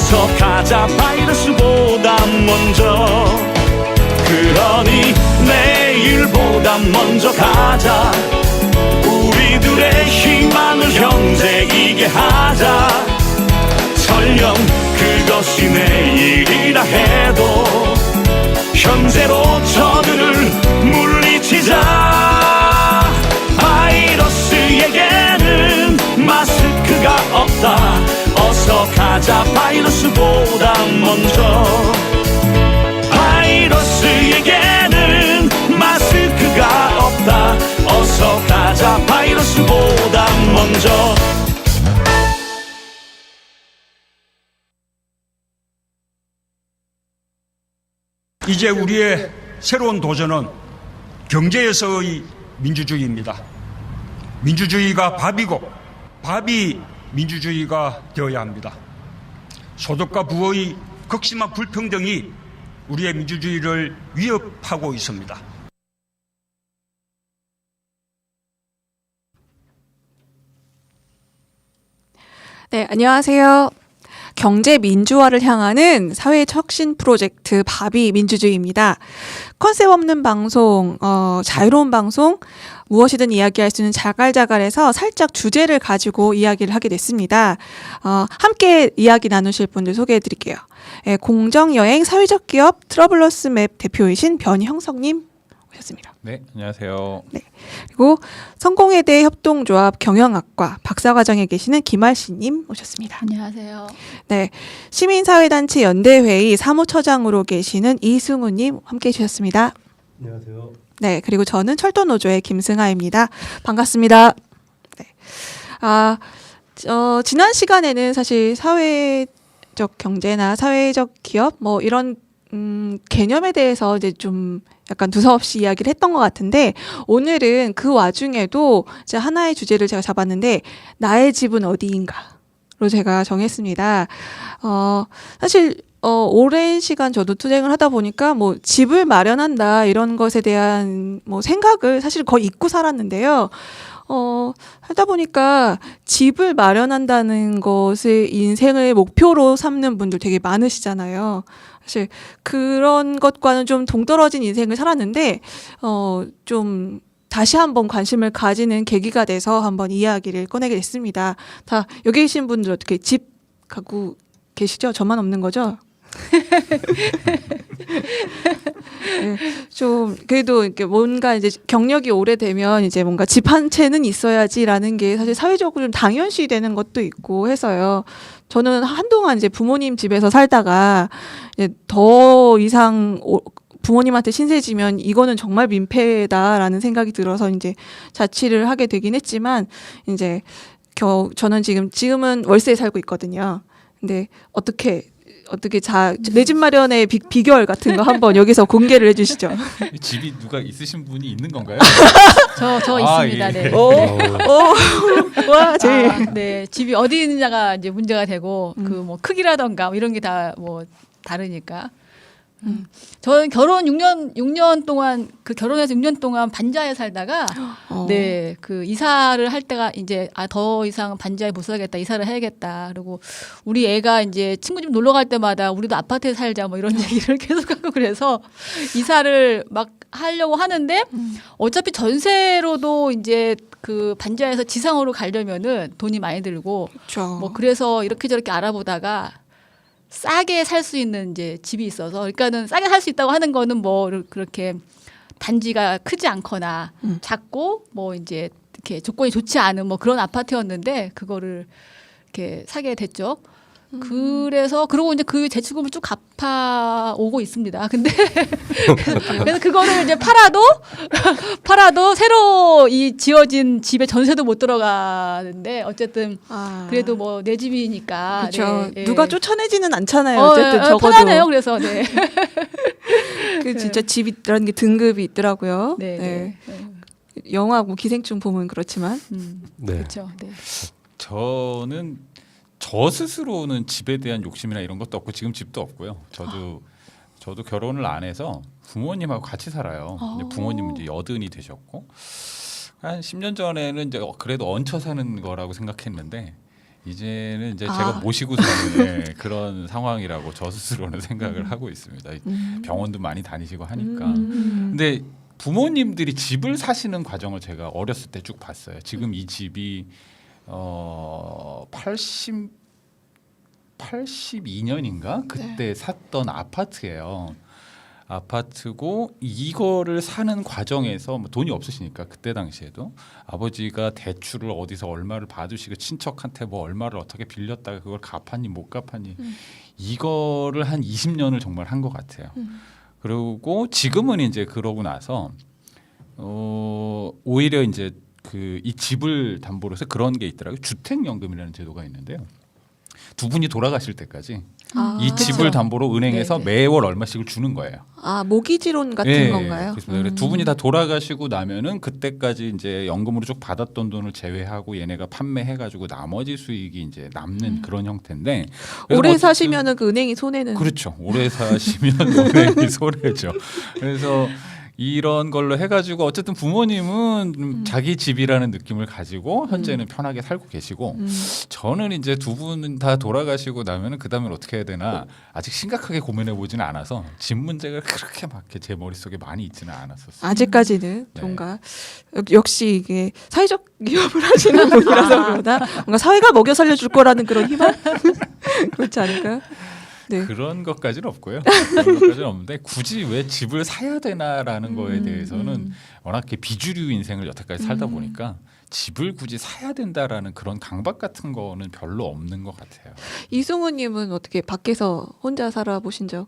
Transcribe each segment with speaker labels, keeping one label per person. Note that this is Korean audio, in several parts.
Speaker 1: 어서 가자 바이러스보다 먼저. 그러니 내일보다 먼저 가자. 우리들의 희망을 형제이게 하자. 설령 그것이 내일이라 해도 현재로 저들을 물리치자. 바이러스에게는 마스크가 없다. 어서 가자 바이러스보다 먼저. 바이러스에게는 마스크가 없다. 어서 가자 바이러스보다 먼저.
Speaker 2: 이제 우리의 새로운 도전은 경제에서의 민주주의입니다. 민주주의가 밥이고 밥이 민주주의가 되어야 합니다. 소득과 부의 극심한 불평등이 우리의 민주주의를 위협하고 있습니다.
Speaker 3: 네, 안녕하세요. 경제 민주화를 향하는 사회 혁신 프로젝트 바비 민주주의입니다. 컨셉 없는 방송, 자유로운 방송, 무엇이든 이야기할 수 있는 자갈자갈해서 살짝 주제를 가지고 이야기를 하게 됐습니다. 함께 이야기 나누실 분들 소개해 드릴게요. 공정여행 사회적 기업 트러블러스 맵 대표이신 변형석님 오셨습니다.
Speaker 4: 네, 안녕하세요.
Speaker 3: 네. 그리고 성공회대 협동조합 경영학과 박사과정에 계시는 김알씨님 오셨습니다.
Speaker 5: 안녕하세요.
Speaker 3: 네, 시민사회단체 연대회의 사무처장으로 계시는 이승우님 함께해 주셨습니다.
Speaker 6: 안녕하세요.
Speaker 3: 네, 그리고 저는 철도노조의 김승아입니다. 반갑습니다. 네. 지난 시간에는 사실 사회적 경제나 사회적 기업 뭐 이런 개념에 대해서 이제 좀 약간 두서없이 이야기를 했던 것 같은데, 오늘은 그 와중에도 이제 하나의 주제를 제가 잡았는데, 나의 집은 어디인가로 제가 정했습니다. 사실 오랜 시간 저도 투쟁을 하다 보니까 뭐 집을 마련한다 이런 것에 대한 뭐 생각을 사실 거의 잊고 살았는데요. 하다 보니까 집을 마련한다는 것을 인생의 목표로 삼는 분들 되게 많으시잖아요. 사실 그런 것과는 좀 동떨어진 인생을 살았는데, 좀 다시 한번 관심을 가지는 계기가 돼서 한번 이야기를 꺼내게 됐습니다. 다 여기 계신 분들 어떻게 집 갖고 계시죠? 저만 없는 거죠? 네, 좀 그래도 이렇게 뭔가 이제 경력이 오래되면 이제 뭔가 집 한 채는 있어야지라는 게 사실 사회적으로 좀 당연시 되는 것도 있고 해서요. 저는 한동안 이제 부모님 집에서 살다가 이제 더 이상 부모님한테 신세지면 이거는 정말 민폐다라는 생각이 들어서 이제 자취를 하게 되긴 했지만, 이제 저는 지금은 월세에 살고 있거든요. 근데 어떻게 내 집 마련의 비결 같은 거 한번 여기서 공개를 해주시죠.
Speaker 4: 집이 누가 있으신 분이 있는 건가요?
Speaker 5: 저 있습니다.
Speaker 4: 예.
Speaker 5: 네.
Speaker 3: 와, 제일.
Speaker 5: 네, 집이 어디 있느냐가 이제 문제가 되고 그 뭐 크기라던가 뭐 이런 게 다 뭐 다르니까. 저는 결혼 6년 동안 결혼해서 6년 동안 반지하에 살다가 네, 그 이사를 할 때가 이제 더 이상 반지하에 못 살겠다, 이사를 해야겠다. 그리고 우리 애가 이제 친구 집 놀러 갈 때마다 우리도 아파트에 살자 뭐 이런 얘기를 계속하고, 그래서 이사를 막 하려고 하는데 어차피 전세로도 이제 그 반지하에서 지상으로 가려면은 돈이 많이 들고,
Speaker 3: 그렇죠.
Speaker 5: 뭐 그래서 이렇게 저렇게 알아보다가 싸게 살 수 있는 이제 집이 있어서, 그러니까는 싸게 살 수 있다고 하는 거는 뭐 그렇게 단지가 크지 않거나 작고 뭐 이제 이렇게 조건이 좋지 않은 뭐 그런 아파트였는데 그거를 이렇게 사게 됐죠. 그래서 그러고 이제 그 대출금을 쭉 갚아 오고 있습니다. 근데 그래서 그거를 이제 팔아도 새로 이 지어진 집에 전세도 못 들어가는데, 어쨌든 그래도 뭐 내 집이니까.
Speaker 3: 그렇죠.
Speaker 5: 네,
Speaker 3: 누가 쫓아내지는 않잖아요. 어쨌든 적어도
Speaker 5: 편하네요. 그래서 네.
Speaker 3: 그 진짜 집이라는 게 등급이 있더라고요.
Speaker 5: 네.
Speaker 3: 네.
Speaker 5: 네.
Speaker 3: 영화 뭐 기생충 보면 그렇지만.
Speaker 6: 네.
Speaker 5: 그렇죠. 네.
Speaker 4: 저는 저 스스로는 집에 대한 욕심이나 이런 것도 없고 지금 집도 없고요. 저도 결혼을 안 해서 부모님하고 같이 살아요. 근데 부모님은 이제 여든이 되셨고, 한 10년 전에는 이제 그래도 얹혀 사는 거라고 생각했는데, 이제는 이제
Speaker 3: 아.
Speaker 4: 제가 모시고 사는 그런 상황이라고 저 스스로는 생각을 하고 있습니다. 병원도 많이 다니시고 하니까. 근데 부모님들이 집을 사시는 과정을 제가 어렸을 때 쭉 봤어요. 지금 이 집이 82년인가 그때 샀던 아파트예요. 아파트고 이거를 사는 과정에서 뭐 돈이 없으시니까 그때 당시에도 아버지가 대출을 어디서 얼마를 받으시고 친척한테 뭐 얼마를 어떻게 빌렸다가 그걸 갚았니 못 갚았니 이거를 한 20년을 정말 한 것 같아요. 그리고 지금은 이제 그러고 나서 오히려 이제 그 이 집을 담보로 해서 그런 게 있더라고요. 주택연금이라는 제도가 있는데요. 두 분이 돌아가실 때까지 이 집을 담보로 은행에서
Speaker 3: 네네.
Speaker 4: 매월 얼마씩을 주는 거예요.
Speaker 3: 아, 모기지론 같은
Speaker 4: 예,
Speaker 3: 건가요?
Speaker 4: 그렇습니다. 그래서 두 분이 다 돌아가시고 나면은 그때까지 이제 연금으로 쭉 받았던 돈을 제외하고 얘네가 판매해가지고 나머지 수익이 이제 남는 그런 형태인데 그래서
Speaker 3: 오래
Speaker 4: 어쨌든
Speaker 3: 사시면은 그 은행이 손해는
Speaker 4: 그렇죠. 오래 사시면 은행이 손해죠. 그래서 이런 걸로 해가지고 어쨌든 부모님은 자기 집이라는 느낌을 가지고 현재는 편하게 살고 계시고 저는 이제 두 분 다 돌아가시고 나면은 그 다음에 어떻게 해야 되나 아직 심각하게 고민해 보지는 않아서 집 문제가 그렇게 막 제 머릿속에 많이 있지는 않았었어요.
Speaker 3: 아직까지는
Speaker 4: 네.
Speaker 3: 뭔가 역시 이게 사회적 기업을 하시는 분이라서 그러나 뭔가 사회가 먹여 살려줄 거라는 그런 희망 그렇지 않을까요? 네.
Speaker 4: 그런 것까지는 없고요. 그런 것까지는 없는데 굳이 왜 집을 사야 되나라는 거에 대해서는 워낙 비주류 인생을 여태까지 살다 보니까 집을 굳이 사야 된다라는 그런 강박 같은 거는 별로 없는 것 같아요.
Speaker 3: 이승우님은 어떻게 밖에서 혼자 살아보신 적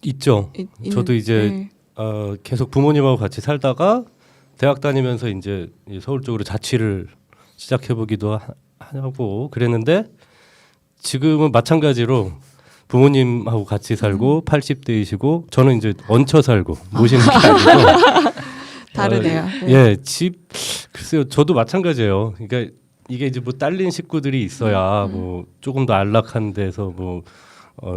Speaker 6: 있죠. 저도 이제 계속 부모님하고 같이 살다가 대학 다니면서 이제 서울 쪽으로 자취를 시작해보기도 하고 그랬는데 지금은 마찬가지로 부모님하고 같이 살고 80대이시고 저는 이제 얹혀 살고 모시는 게 아니고
Speaker 3: 다르네요. 네.
Speaker 6: 예, 집 글쎄요. 저도 마찬가지예요. 그러니까 이게 이제 뭐 딸린 식구들이 있어야 뭐 조금 더 안락한 데서 뭐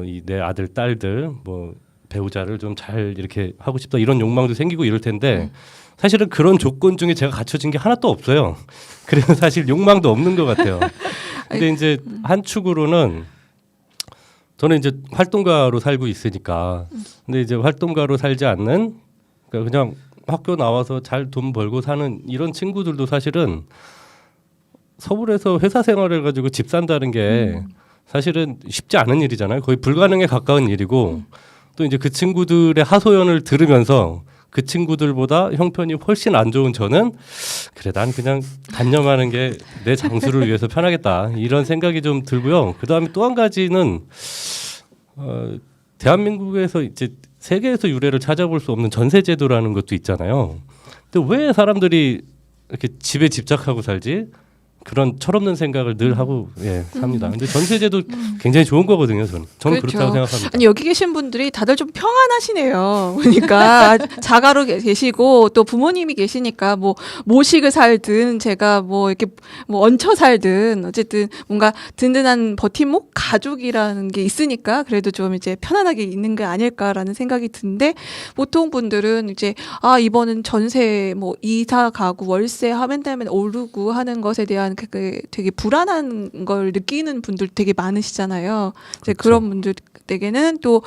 Speaker 6: 이 내 아들 딸들 뭐 배우자를 좀 잘 이렇게 하고 싶다 이런 욕망도 생기고 이럴 텐데 사실은 그런 조건 중에 제가 갖춰진 게 하나도 없어요. 그래서 사실 욕망도 없는 것 같아요. 근데 이제 한 축으로는 저는 이제 활동가로 살고 있으니까 근데 이제 활동가로 살지 않는 그러니까 그냥 학교 나와서 잘 돈 벌고 사는 이런 친구들도 사실은 서울에서 회사 생활을 가지고 집 산다는 게 사실은 쉽지 않은 일이잖아요. 거의 불가능에 가까운 일이고 또 이제 그 친구들의 하소연을 들으면서 그 친구들보다 형편이 훨씬 안 좋은 저는 그래 난 그냥 단념하는 게 내 장수를 위해서 편하겠다 이런 생각이 좀 들고요. 그 다음에 또 한 가지는 대한민국에서 이제 세계에서 유래를 찾아볼 수 없는 전세제도라는 것도 있잖아요. 근데 왜 사람들이 이렇게 집에 집착하고 살지? 그런 철없는 생각을 늘 하고 삽니다. 근데 전세제도 굉장히 좋은 거거든요. 저는
Speaker 3: 그렇죠.
Speaker 6: 그렇다고 생각합니다.
Speaker 3: 아니 여기 계신 분들이 다들 좀 평안하시네요. 그러니까 자가로 계시고 또 부모님이 계시니까 뭐 모식을 살든 제가 뭐 이렇게 뭐 얹혀 살든 어쨌든 뭔가 든든한 버팀목 가족이라는 게 있으니까 그래도 좀 이제 편안하게 있는 게 아닐까라는 생각이 드는데 보통 분들은 이제 아 이번은 전세 뭐 이사 가구 월세 하면 되면 오르고 하는 것에 대한 그 되게 불안한 걸 느끼는 분들 되게 많으시잖아요. 이제
Speaker 6: 그렇죠.
Speaker 3: 그런 분들에게는 또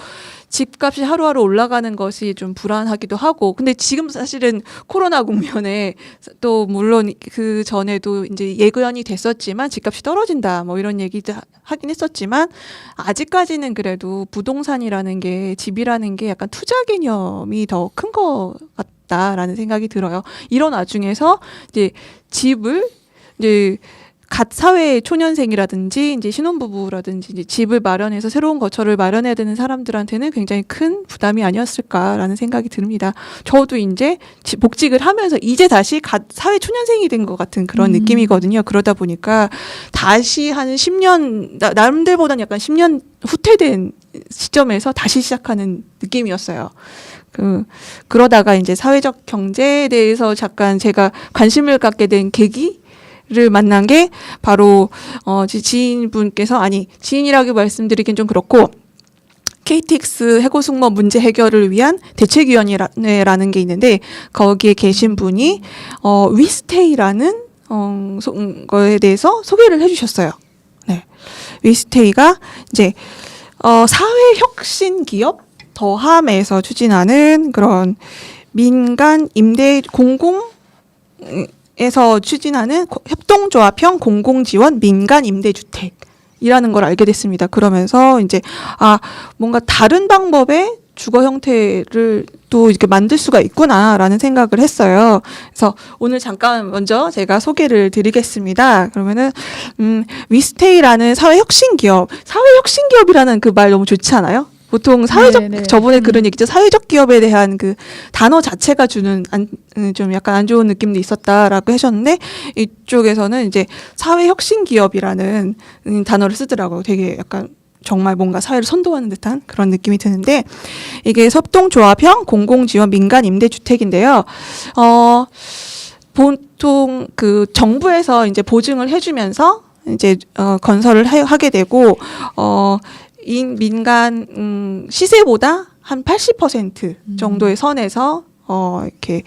Speaker 3: 집값이 하루하루 올라가는 것이 좀 불안하기도 하고. 근데 지금 사실은 코로나 국면에 또 물론 그 전에도 이제 예견이 됐었지만 집값이 떨어진다 뭐 이런 얘기도 하긴 했었지만 아직까지는 그래도 부동산이라는 게 집이라는 게 약간 투자 개념이 더 큰 것 같다라는 생각이 들어요. 이런 와중에서 이제 집을 이제 갓 사회 초년생이라든지 이제 신혼부부라든지 이제 집을 마련해서 새로운 거처를 마련해야 되는 사람들한테는 굉장히 큰 부담이 아니었을까라는 생각이 듭니다. 저도 이제 복직을 하면서 이제 다시 갓 사회 초년생이 된 것 같은 그런 느낌이거든요. 그러다 보니까 다시 한 10년 남들보다는 약간 10년 후퇴된 시점에서 다시 시작하는 느낌이었어요. 그러다가 이제 사회적 경제에 대해서 잠깐 제가 관심을 갖게 된 계기를 만난 게 바로 제 지인분께서 지인이라고 말씀드리긴 좀 그렇고 KTX 해고 승무 문제 해결을 위한 대책위원회라는 게 있는데 거기에 계신 분이 위스테이라는 거에 대해서 소개를 해주셨어요. 네. 위스테이가 이제 사회 혁신 기업 더함에서 추진하는 그런 민간 임대 공공에서 추진하는 협동조합형 공공지원 민간 임대주택이라는 걸 알게 됐습니다. 그러면서 이제 뭔가 다른 방법의 주거 형태를 또 이렇게 만들 수가 있구나라는 생각을 했어요. 그래서 오늘 잠깐 먼저 제가 소개를 드리겠습니다. 그러면은 위스테이라는 사회혁신 기업이라는 그 말 너무 좋지 않아요? 보통
Speaker 5: 네네.
Speaker 3: 저번에 그런 얘기죠. 사회적 기업에 대한 그 단어 자체가 주는 좀 약간 안 좋은 느낌도 있었다라고 하셨는데, 이쪽에서는 이제 사회혁신 기업이라는 단어를 쓰더라고요. 되게 약간 정말 뭔가 사회를 선도하는 듯한 그런 느낌이 드는데, 이게 협동조합형 공공지원 민간 임대주택인데요. 보통 그 정부에서 이제 보증을 해주면서 이제 건설을 하게 되고, 민간 시세보다 한 80% 정도의 선에서 이렇게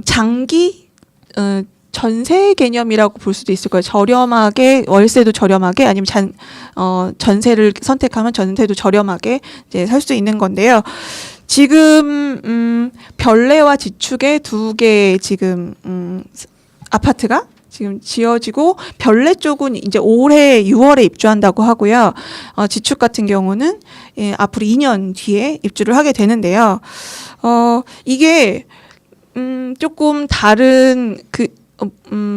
Speaker 3: 장기 전세 개념이라고 볼 수도 있을 거예요. 저렴하게 월세도 저렴하게, 아니면 전세를 선택하면 전세도 저렴하게 이제 살 수 있는 건데요. 지금 별내와 지축의 두 개 지금 아파트가 지금 지어지고, 별내 쪽은 이제 올해 6월에 입주한다고 하고요. 지축 같은 경우는 앞으로 2년 뒤에 입주를 하게 되는데요. 이게 조금 다른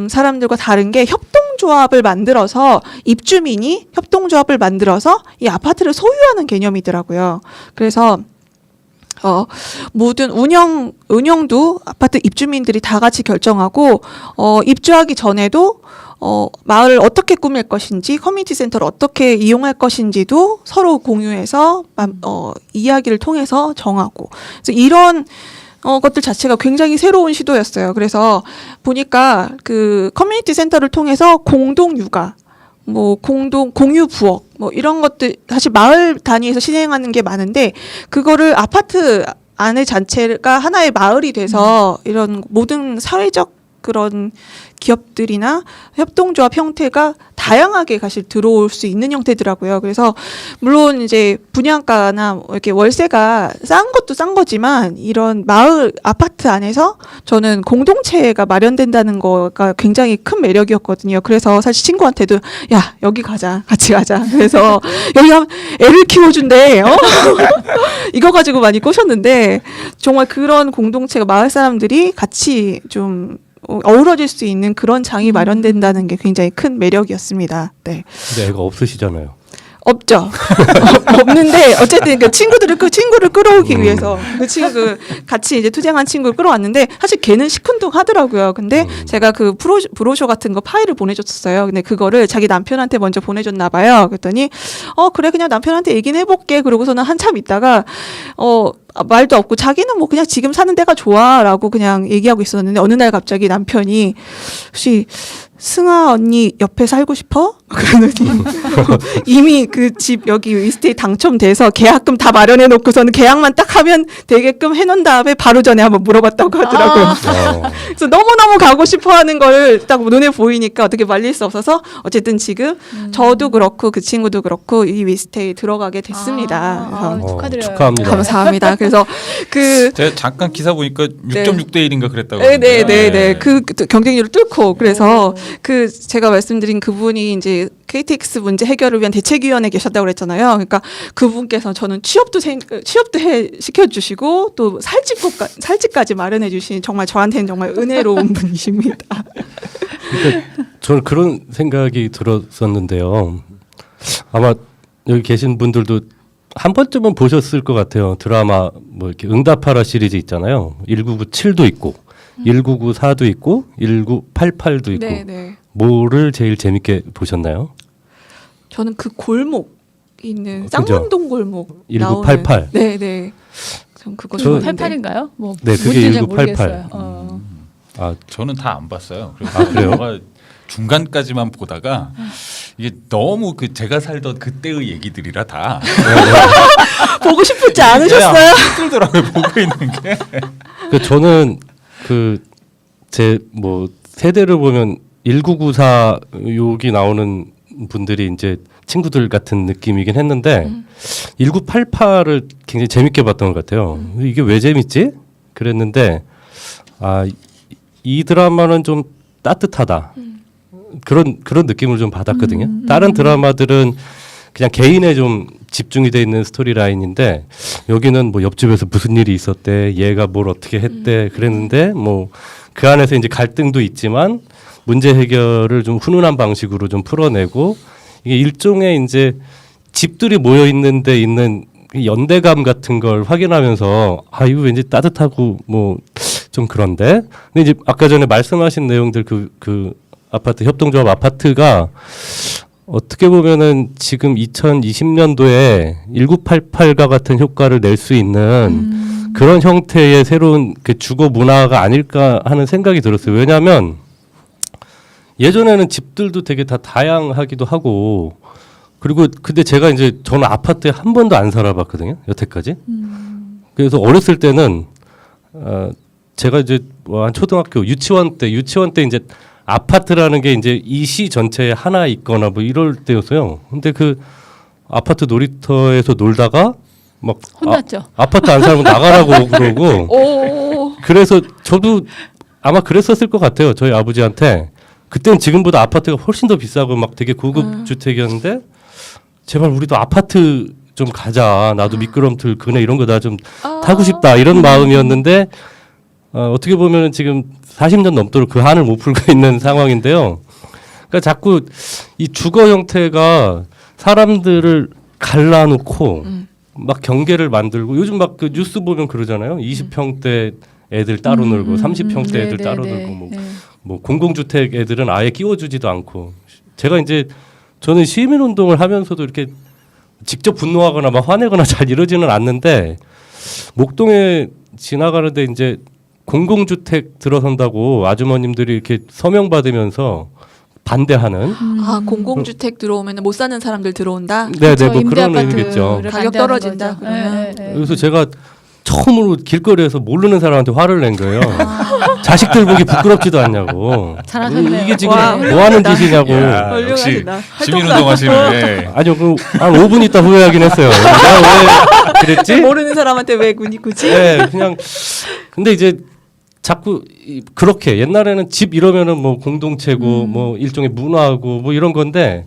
Speaker 3: 사람들과 다른 게, 협동조합을 만들어서 입주민이 협동조합을 만들어서 이 아파트를 소유하는 개념이더라고요. 그래서 모든 운영도 아파트 입주민들이 다 같이 결정하고, 입주하기 전에도 마을을 어떻게 꾸밀 것인지, 커뮤니티 센터를 어떻게 이용할 것인지도 서로 공유해서 이야기를 통해서 정하고, 그래서 이런 것들 자체가 굉장히 새로운 시도였어요. 그래서 보니까 그 커뮤니티 센터를 통해서 공동 육아, 공유 부엌, 이런 것들 사실 마을 단위에서 진행하는 게 많은데, 그거를 아파트 안에 자체가 하나의 마을이 돼서 이런 모든 사회적 그런 기업들이나 협동조합 형태가 다양하게 사실 들어올 수 있는 형태더라고요. 그래서 물론 이제 분양가나 이렇게 월세가 싼 것도 싼 거지만, 이런 마을 아파트 안에서 저는 공동체가 마련된다는 거가 굉장히 큰 매력이었거든요. 그래서 사실 친구한테도 야, 여기 가자, 같이 가자. 그래서 여기 가면 애를 키워준대. 이거 가지고 많이 꼬셨는데, 정말 그런 공동체가 마을 사람들이 같이 좀 어우러질 수 있는 그런 장이 마련된다는 게 굉장히 큰 매력이었습니다. 네.
Speaker 6: 근데 애가 없으시잖아요.
Speaker 3: 없죠. 없는데 어쨌든 그 친구를 끌어오기 위해서 그 친구 같이 이제 투쟁한 친구를 끌어왔는데, 사실 걔는 시큰둥하더라고요. 근데 제가 그 브로셔 같은 거 파일을 보내줬었어요. 근데 그거를 자기 남편한테 먼저 보내줬나 봐요. 그랬더니 그래, 그냥 남편한테 얘기는 해볼게. 그러고서는 한참 있다가 말도 없고, 자기는 뭐 그냥 지금 사는 데가 좋아라고 그냥 얘기하고 있었는데, 어느 날 갑자기 남편이 혹시 승아 언니 옆에 살고 싶어? 그러더니 이미 그 집 여기 위스테이 당첨돼서 계약금 다 마련해 놓고서는 계약만 딱 하면 되게끔 해놓은 다음에 바로 전에 한번 물어봤다고 하더라고요. 그래서 너무너무 가고 싶어 하는 걸 딱 눈에 보이니까 어떻게 말릴 수 없어서, 어쨌든 지금 저도 그렇고 그 친구도 그렇고 이 위스테이 들어가게 됐습니다. 그래서
Speaker 5: 축하드려요.
Speaker 6: 축하합니다.
Speaker 3: 감사합니다. 그래서
Speaker 4: 제가 잠깐 기사 보니까 6.6대 1인가 그랬다고.
Speaker 3: 네. 그 경쟁률을 뚫고, 그래서 그 제가 말씀드린 그분이 이제 KTX 문제 해결을 위한 대책위원회에 계셨다고 그랬잖아요. 그러니까 그분께서 저는 취업도 시켜주시고, 또 살집까지 마련해 주신, 정말 저한테는 정말 은혜로운 분이십니다.
Speaker 6: 그러니까 저는 그런 생각이 들었었는데요. 아마 여기 계신 분들도 한 번쯤은 보셨을 것 같아요. 드라마 이렇게 응답하라 시리즈 있잖아요. 1997도 있고 1994도 있고 1988도 있고.
Speaker 3: 네.
Speaker 6: 뭐를 제일 재밌게 보셨나요?
Speaker 3: 저는 그 골목 있는
Speaker 6: 그죠?
Speaker 3: 쌍문동 골목
Speaker 6: 1988.
Speaker 3: 나오는, 네. 전 그거
Speaker 6: 저-
Speaker 3: 좋아하는데.
Speaker 5: 88인가요?
Speaker 6: 네, 그게
Speaker 5: 뭔지 잘
Speaker 6: 1988.
Speaker 5: 모르겠어요.
Speaker 4: 저는 다 안 봤어요.
Speaker 6: 그래요?
Speaker 4: 영화 중간까지만 보다가 이게 너무 제가 살던 그때의 얘기들이라 다
Speaker 3: 보고 싶지 않으셨어요?
Speaker 4: 힘들더라고요. 보고 있는 게.
Speaker 6: 저는 제 세대를 보면 1994 여기 나오는 분들이 이제 친구들 같은 느낌이긴 했는데 1988을 굉장히 재밌게 봤던 것 같아요. 이게 왜 재밌지? 그랬는데 이 드라마는 좀 따뜻하다. 그런 느낌을 좀 받았거든요. 다른 드라마들은 그냥 개인에 좀 집중이 돼 있는 스토리라인인데 여기는 뭐 옆집에서 무슨 일이 있었대, 얘가 뭘 어떻게 했대 그랬는데 뭐 그 안에서 이제 갈등도 있지만 문제 해결을 좀 훈훈한 방식으로 좀 풀어내고 이게 일종의 이제 집들이 모여 있는데 있는 연대감 같은 걸 확인하면서 이거 왠지 따뜻하고 뭐 좀 그런데 근데 이제 아까 전에 말씀하신 내용들 그 아파트 협동조합 아파트가 어떻게 보면은 지금 2020년도에 1988과 같은 효과를 낼 수 있는 그런 형태의 새로운 그 주거 문화가 아닐까 하는 생각이 들었어요. 왜냐하면 예전에는 집들도 되게 다 다양하기도 하고 그리고 근데 제가 이제 저는 아파트에 한 번도 안 살아봤거든요. 여태까지. 그래서 어렸을 때는 제가 이제 뭐 한 초등학교 유치원 때 이제 아파트라는 게 이제 이 시 전체에 하나 있거나 뭐 이럴 때였어요. 근데 그 아파트 놀이터에서 놀다가 막
Speaker 5: 혼났죠.
Speaker 6: 아파트 안 살면 나가라고 그러고
Speaker 3: 오.
Speaker 6: 그래서 저도 아마 그랬었을 것 같아요. 저희 아버지한테 그때는 지금보다 아파트가 훨씬 더 비싸고 막 되게 고급 주택이었는데 제발 우리도 아파트 좀 가자. 나도 미끄럼틀 그네 이런 거 나 좀 타고 싶다 이런 마음이었는데 어떻게 보면 지금 40년 넘도록 그 한을 못 풀고 있는 상황인데요. 그러니까 자꾸 이 주거 형태가 사람들을 갈라놓고 막 경계를 만들고 요즘 막 그 뉴스 보면 그러잖아요. 20평대 애들 따로 놀고 30평대 애들 따로 놀고 뭐 공공주택 애들은 아예 끼워주지도 않고 제가 이제 저는 시민운동을 하면서도 이렇게 직접 분노하거나 막 화내거나 잘 이러지는 않는데 목동에 지나가는데 이제 공공주택 들어선다고 아주머님들이 이렇게 서명 받으면서 반대하는
Speaker 3: 공공주택 들어오면 못 사는 사람들 들어온다.
Speaker 6: 네네 뭐 그런 의미겠죠.
Speaker 3: 가격 떨어진다. 그러면.
Speaker 6: 그래서 제가 처음으로 길거리에서 모르는 사람한테 화를 낸 거예요. 자식들 보기 부끄럽지도 않냐고.
Speaker 5: 잘하셨네요.
Speaker 6: 이게 지금
Speaker 3: 와,
Speaker 6: 뭐 하는 짓이냐고.
Speaker 4: 역시
Speaker 3: 훌륭하시다.
Speaker 4: 시민운동 하시는데
Speaker 6: 아니요, 한 5분 있다 후회하긴 했어요. 내가 왜 그랬지?
Speaker 3: 모르는 사람한테 왜 굳이?
Speaker 6: 네, 그냥 근데 이제 자꾸 그렇게 옛날에는 집 이러면은 뭐 공동체고 뭐 일종의 문화고 뭐 이런 건데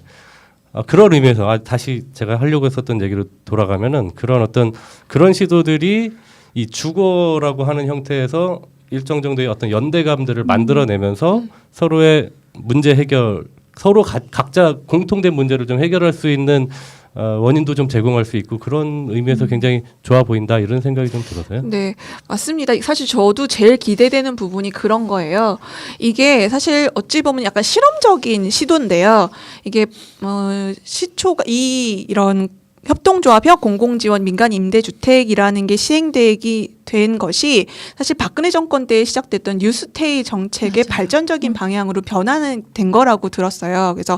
Speaker 6: 그런 의미에서 다시 제가 하려고 했었던 얘기로 돌아가면은 그런 어떤 그런 시도들이 이 주거라고 하는 형태에서 일정 정도의 어떤 연대감들을 만들어내면서 서로의 문제 해결 서로 각자 공통된 문제를 좀 해결할 수 있는 원인도 좀 제공할 수 있고 그런 의미에서 굉장히 좋아 보인다 이런 생각이 좀 들어서요.
Speaker 3: 네, 맞습니다. 사실 저도 제일 기대되는 부분이 그런 거예요. 이게 사실 어찌 보면 약간 실험적인 시도인데요. 이게 시초가 이런 협동조합형 공공지원 민간 임대주택이라는 게 시행되기 된 것이 사실 박근혜 정권 때 시작됐던 뉴스테이 정책의 발전적인 방향으로 변화는 된 거라고 들었어요. 그래서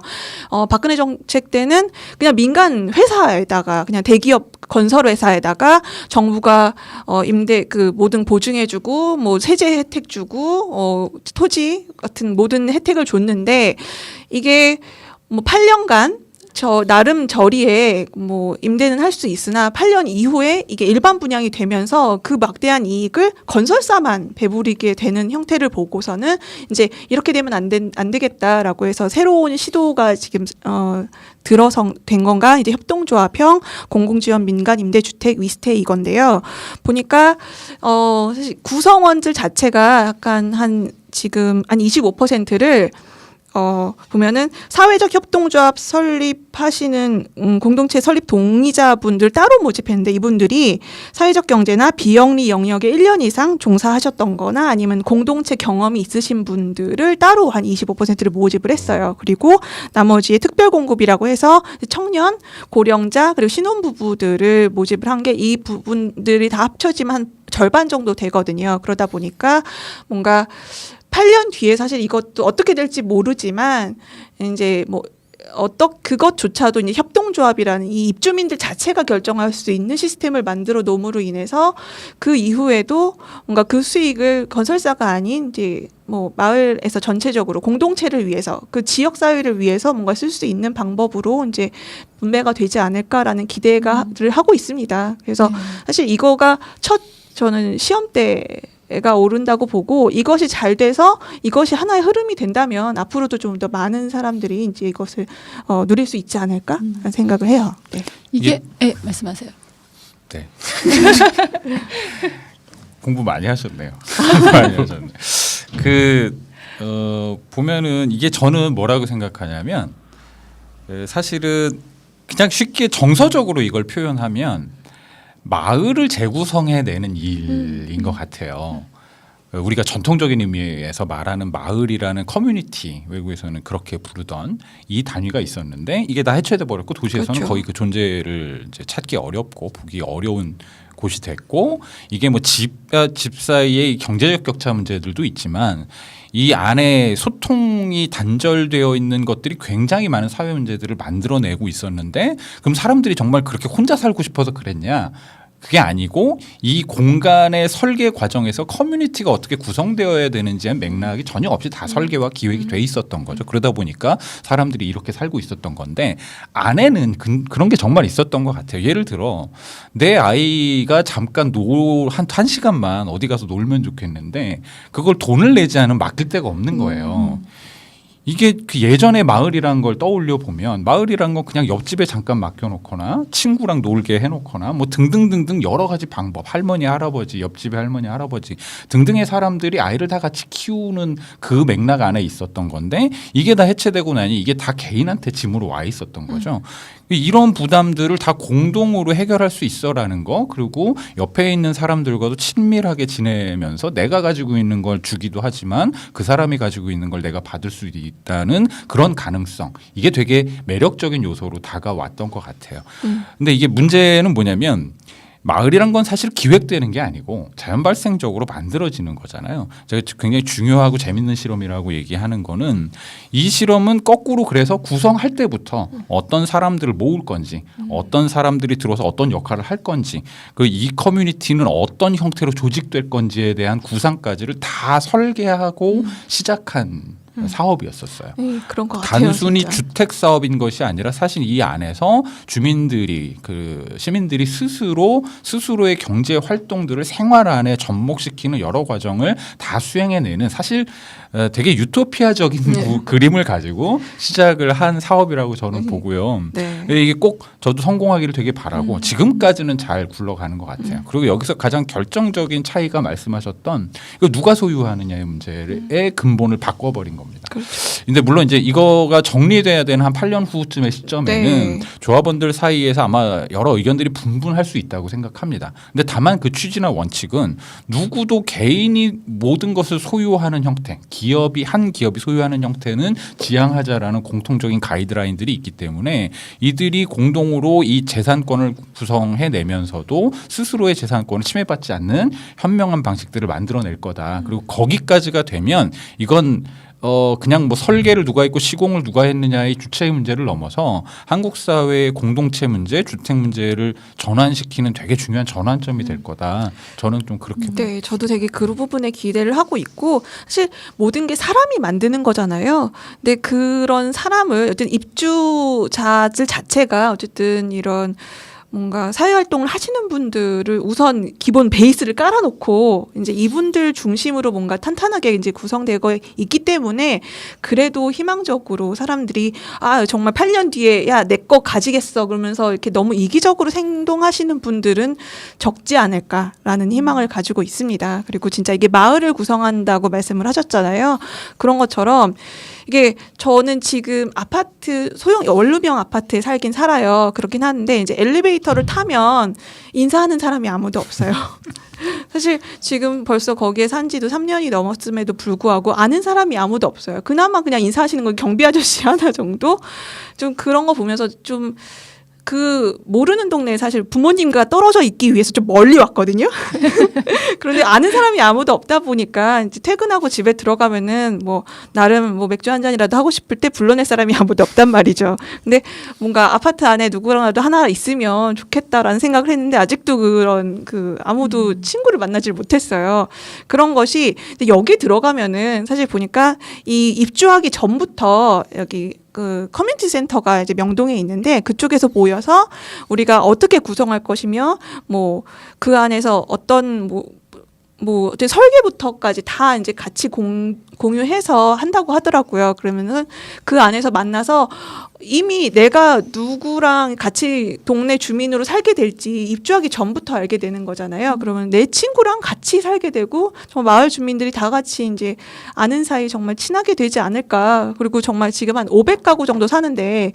Speaker 3: 박근혜 정책 때는 그냥 민간 회사에다가 그냥 대기업 건설 회사에다가 정부가 임대 그 모든 보증해주고 뭐 세제 혜택 주고 토지 같은 모든 혜택을 줬는데 이게 뭐 8년간 나름 저리에 뭐 임대는 할 수 있으나 8년 이후에 이게 일반 분양이 되면서 그 막대한 이익을 건설사만 배부리게 되는 형태를 보고서는 이제 이렇게 되면 안 되겠다라고 해서 새로운 시도가 지금 들어서 된 건가 이제 협동조합형 공공지원 민간 임대주택 위스테 이건데요. 보니까 사실 구성원들 자체가 약간 지금 한 25%를 보면은 사회적 협동조합 설립하시는 공동체 설립 동의자분들 따로 모집했는데 이분들이 사회적 경제나 비영리 영역에 1년 이상 종사하셨던 거나 아니면 공동체 경험이 있으신 분들을 따로 한 25%를 모집을 했어요. 그리고 나머지의 특별 공급이라고 해서 청년, 고령자 그리고 신혼부부들을 모집을 한 게 이 부분들이 다 합쳐지면 한 절반 정도 되거든요. 그러다 보니까 뭔가 8년 뒤에 사실 이것도 어떻게 될지 모르지만 이제 뭐 그것조차도 이제 협동조합이라는 이 입주민들 자체가 결정할 수 있는 시스템을 만들어 놓음으로 인해서 그 이후에도 뭔가 그 수익을 건설사가 아닌 이제 뭐 마을에서 전체적으로 공동체를 위해서 그 지역 사회를 위해서 뭔가 쓸 수 있는 방법으로 이제 분배가 되지 않을까라는 기대를 하고 있습니다. 그래서 사실 이거가 저는 시험대가 오른다고 보고 이것이 잘 돼서 이것이 하나의 흐름이 된다면 앞으로도 좀 더 많은 사람들이 이제 이것을 누릴 수 있지 않을까라는 생각을 해요. 네.
Speaker 5: 이게 네, 말씀하세요.
Speaker 4: 네. 공부 많이 하셨네요. 많이 하셨네. 보면은 이게 저는 뭐라고 생각하냐면 사실은 그냥 쉽게 정서적으로 이걸 표현하면 마을을 재구성해내는 일인 것 같아요. 우리가 전통적인 의미에서 말하는 마을이라는 커뮤니티, 외국에서는 그렇게 부르던 이 단위가 있었는데 이게 다 해체돼 버렸고 도시에서는
Speaker 3: 그렇죠.
Speaker 4: 거의 그 존재를 이제 찾기 어렵고 보기 어려운 곳이 됐고 이게 뭐 집 사이의 경제적 격차 문제들도 있지만 이 안에 소통이 단절되어 있는 것들이 굉장히 많은 사회 문제들을 만들어내고 있었는데 그럼 사람들이 정말 그렇게 혼자 살고 싶어서 그랬냐? 그게 아니고 이 공간의 설계 과정에서 커뮤니티가 어떻게 구성되어야 되는지의 맥락이 전혀 없이 다 설계와 기획이 돼 있었던 거죠. 그러다 보니까 사람들이 이렇게 살고 있었던 건데 안에는 그런 게 정말 있었던 것 같아요. 예를 들어 내 아이가 잠깐 한 시간만 어디 가서 놀면 좋겠는데 그걸 돈을 내지 않으면 맡길 데가 없는 거예요. 이게 그 예전의 마을이라는 걸 떠올려 보면 마을이라는 건 그냥 옆집에 잠깐 맡겨놓거나 친구랑 놀게 해놓거나 뭐 등등등등 여러 가지 방법 할머니 할아버지 옆집에 할머니 할아버지 등등의 사람들이 아이를 다 같이 키우는 그 맥락 안에 있었던 건데 이게 다 해체되고 나니 이게 다 개인한테 짐으로 와 있었던 거죠. 이런 부담들을 다 공동으로 해결할 수 있어라는 거 그리고 옆에 있는 사람들과도 친밀하게 지내면서 내가 가지고 있는 걸 주기도 하지만 그 사람이 가지고 있는 걸 내가 받을 수 있다는 그런 가능성 이게 되게 매력적인 요소로 다가왔던 것 같아요. 근데 이게 문제는 뭐냐면 마을이란 건 사실 기획되는 게 아니고 자연 발생적으로 만들어지는 거잖아요. 제가 굉장히 중요하고 재밌는 실험이라고 얘기하는 거는 이 실험은 거꾸로 그래서 구성할 때부터 어떤 사람들을 모을 건지 어떤 사람들이 들어서 어떤 역할을 할 건지 그 이 커뮤니티는 어떤 형태로 조직될 건지에 대한 구상까지를 다 설계하고 시작한 사업이었었어요.
Speaker 3: 그런 것 같아요.
Speaker 4: 단순히
Speaker 3: 진짜.
Speaker 4: 주택 사업인 것이 아니라 사실 이 안에서 주민들이 시민들이 스스로의 경제 활동들을 생활 안에 접목시키는 여러 과정을 다 수행해내는 사실 되게 유토피아적인 그림을 가지고 시작을 한 사업이라고 저는 보고요.
Speaker 3: 네.
Speaker 4: 이게 꼭 저도 성공하기를 되게 바라고 지금까지는 잘 굴러가는 것 같아요. 그리고 여기서 가장 결정적인 차이가 말씀하셨던 이거 누가 소유하느냐의 문제의 근본을 바꿔버린 겁니다. 근데 물론 이제 이거가 정리돼야 되는 한 8년 후쯤의 시점에는 조합원들 사이에서 아마 여러 의견들이 분분할 수 있다고 생각합니다. 근데 다만 그 취지나 원칙은 누구도 개인이 모든 것을 소유하는 형태, 한 기업이 소유하는 형태는 지향하자라는 공통적인 가이드라인들이 있기 때문에 이들이 공동으로 이 재산권을 구성해내면서도 스스로의 재산권을 침해받지 않는 현명한 방식들을 만들어낼 거다. 그리고 거기까지가 되면 이건 그냥 뭐 설계를 누가 했고 시공을 누가 했느냐의 주체의 문제를 넘어서 한국 사회의 공동체 문제, 주택 문제를 전환시키는 되게 중요한 전환점이 될 거다. 저는 좀 그렇게 봅니다.
Speaker 3: 네, 저도 되게 그 부분에 기대를 하고 있고 사실 모든 게 사람이 만드는 거잖아요. 근데 그런 사람을 어쨌든 입주자들 자체가 어쨌든 이런 뭔가 사회활동을 하시는 분들을 우선 기본 베이스를 깔아놓고 이제 이분들 중심으로 뭔가 탄탄하게 이제 구성되고 있기 때문에 그래도 희망적으로 사람들이 정말 8년 뒤에 야, 내 거 가지겠어 그러면서 이렇게 너무 이기적으로 행동하시는 분들은 적지 않을까라는 희망을 가지고 있습니다. 그리고 진짜 이게 마을을 구성한다고 말씀을 하셨잖아요. 그런 것처럼 이게 저는 지금 소형 원룸형 아파트에 살긴 살아요. 그렇긴 하는데 이제 엘리베이터를 타면 인사하는 사람이 아무도 없어요. 사실 지금 벌써 거기에 산 지도 3년이 넘었음에도 불구하고 아는 사람이 아무도 없어요. 그나마 그냥 인사하시는 건 경비 아저씨 하나 정도? 좀 그런 거 보면서 좀 그 모르는 동네에 사실 부모님과 떨어져 있기 위해서 좀 멀리 왔거든요. 그런데 아는 사람이 아무도 없다 보니까 이제 퇴근하고 집에 들어가면은 뭐 나름 뭐 맥주 한 잔이라도 하고 싶을 때 불러낼 사람이 아무도 없단 말이죠. 근데 뭔가 아파트 안에 누구랑라도 하나 있으면 좋겠다라는 생각을 했는데 아직도 그런 그 아무도 친구를 만나질 못했어요. 그런 것이 근데 여기 들어가면은 사실 보니까 이 입주하기 전부터 여기 그 커뮤니티 센터가 이제 명동에 있는데 그쪽에서 모여서 우리가 어떻게 구성할 것이며 뭐 그 안에서 어떤 뭐 이제 설계부터까지 다 이제 같이 공유해서 한다고 하더라고요. 그러면은 그 안에서 만나서 이미 내가 누구랑 같이 동네 주민으로 살게 될지 입주하기 전부터 알게 되는 거잖아요. 그러면 내 친구랑 같이 살게 되고 정말 마을 주민들이 다 같이 이제 아는 사이 정말 친하게 되지 않을까. 그리고 정말 지금 한 500가구 정도 사는데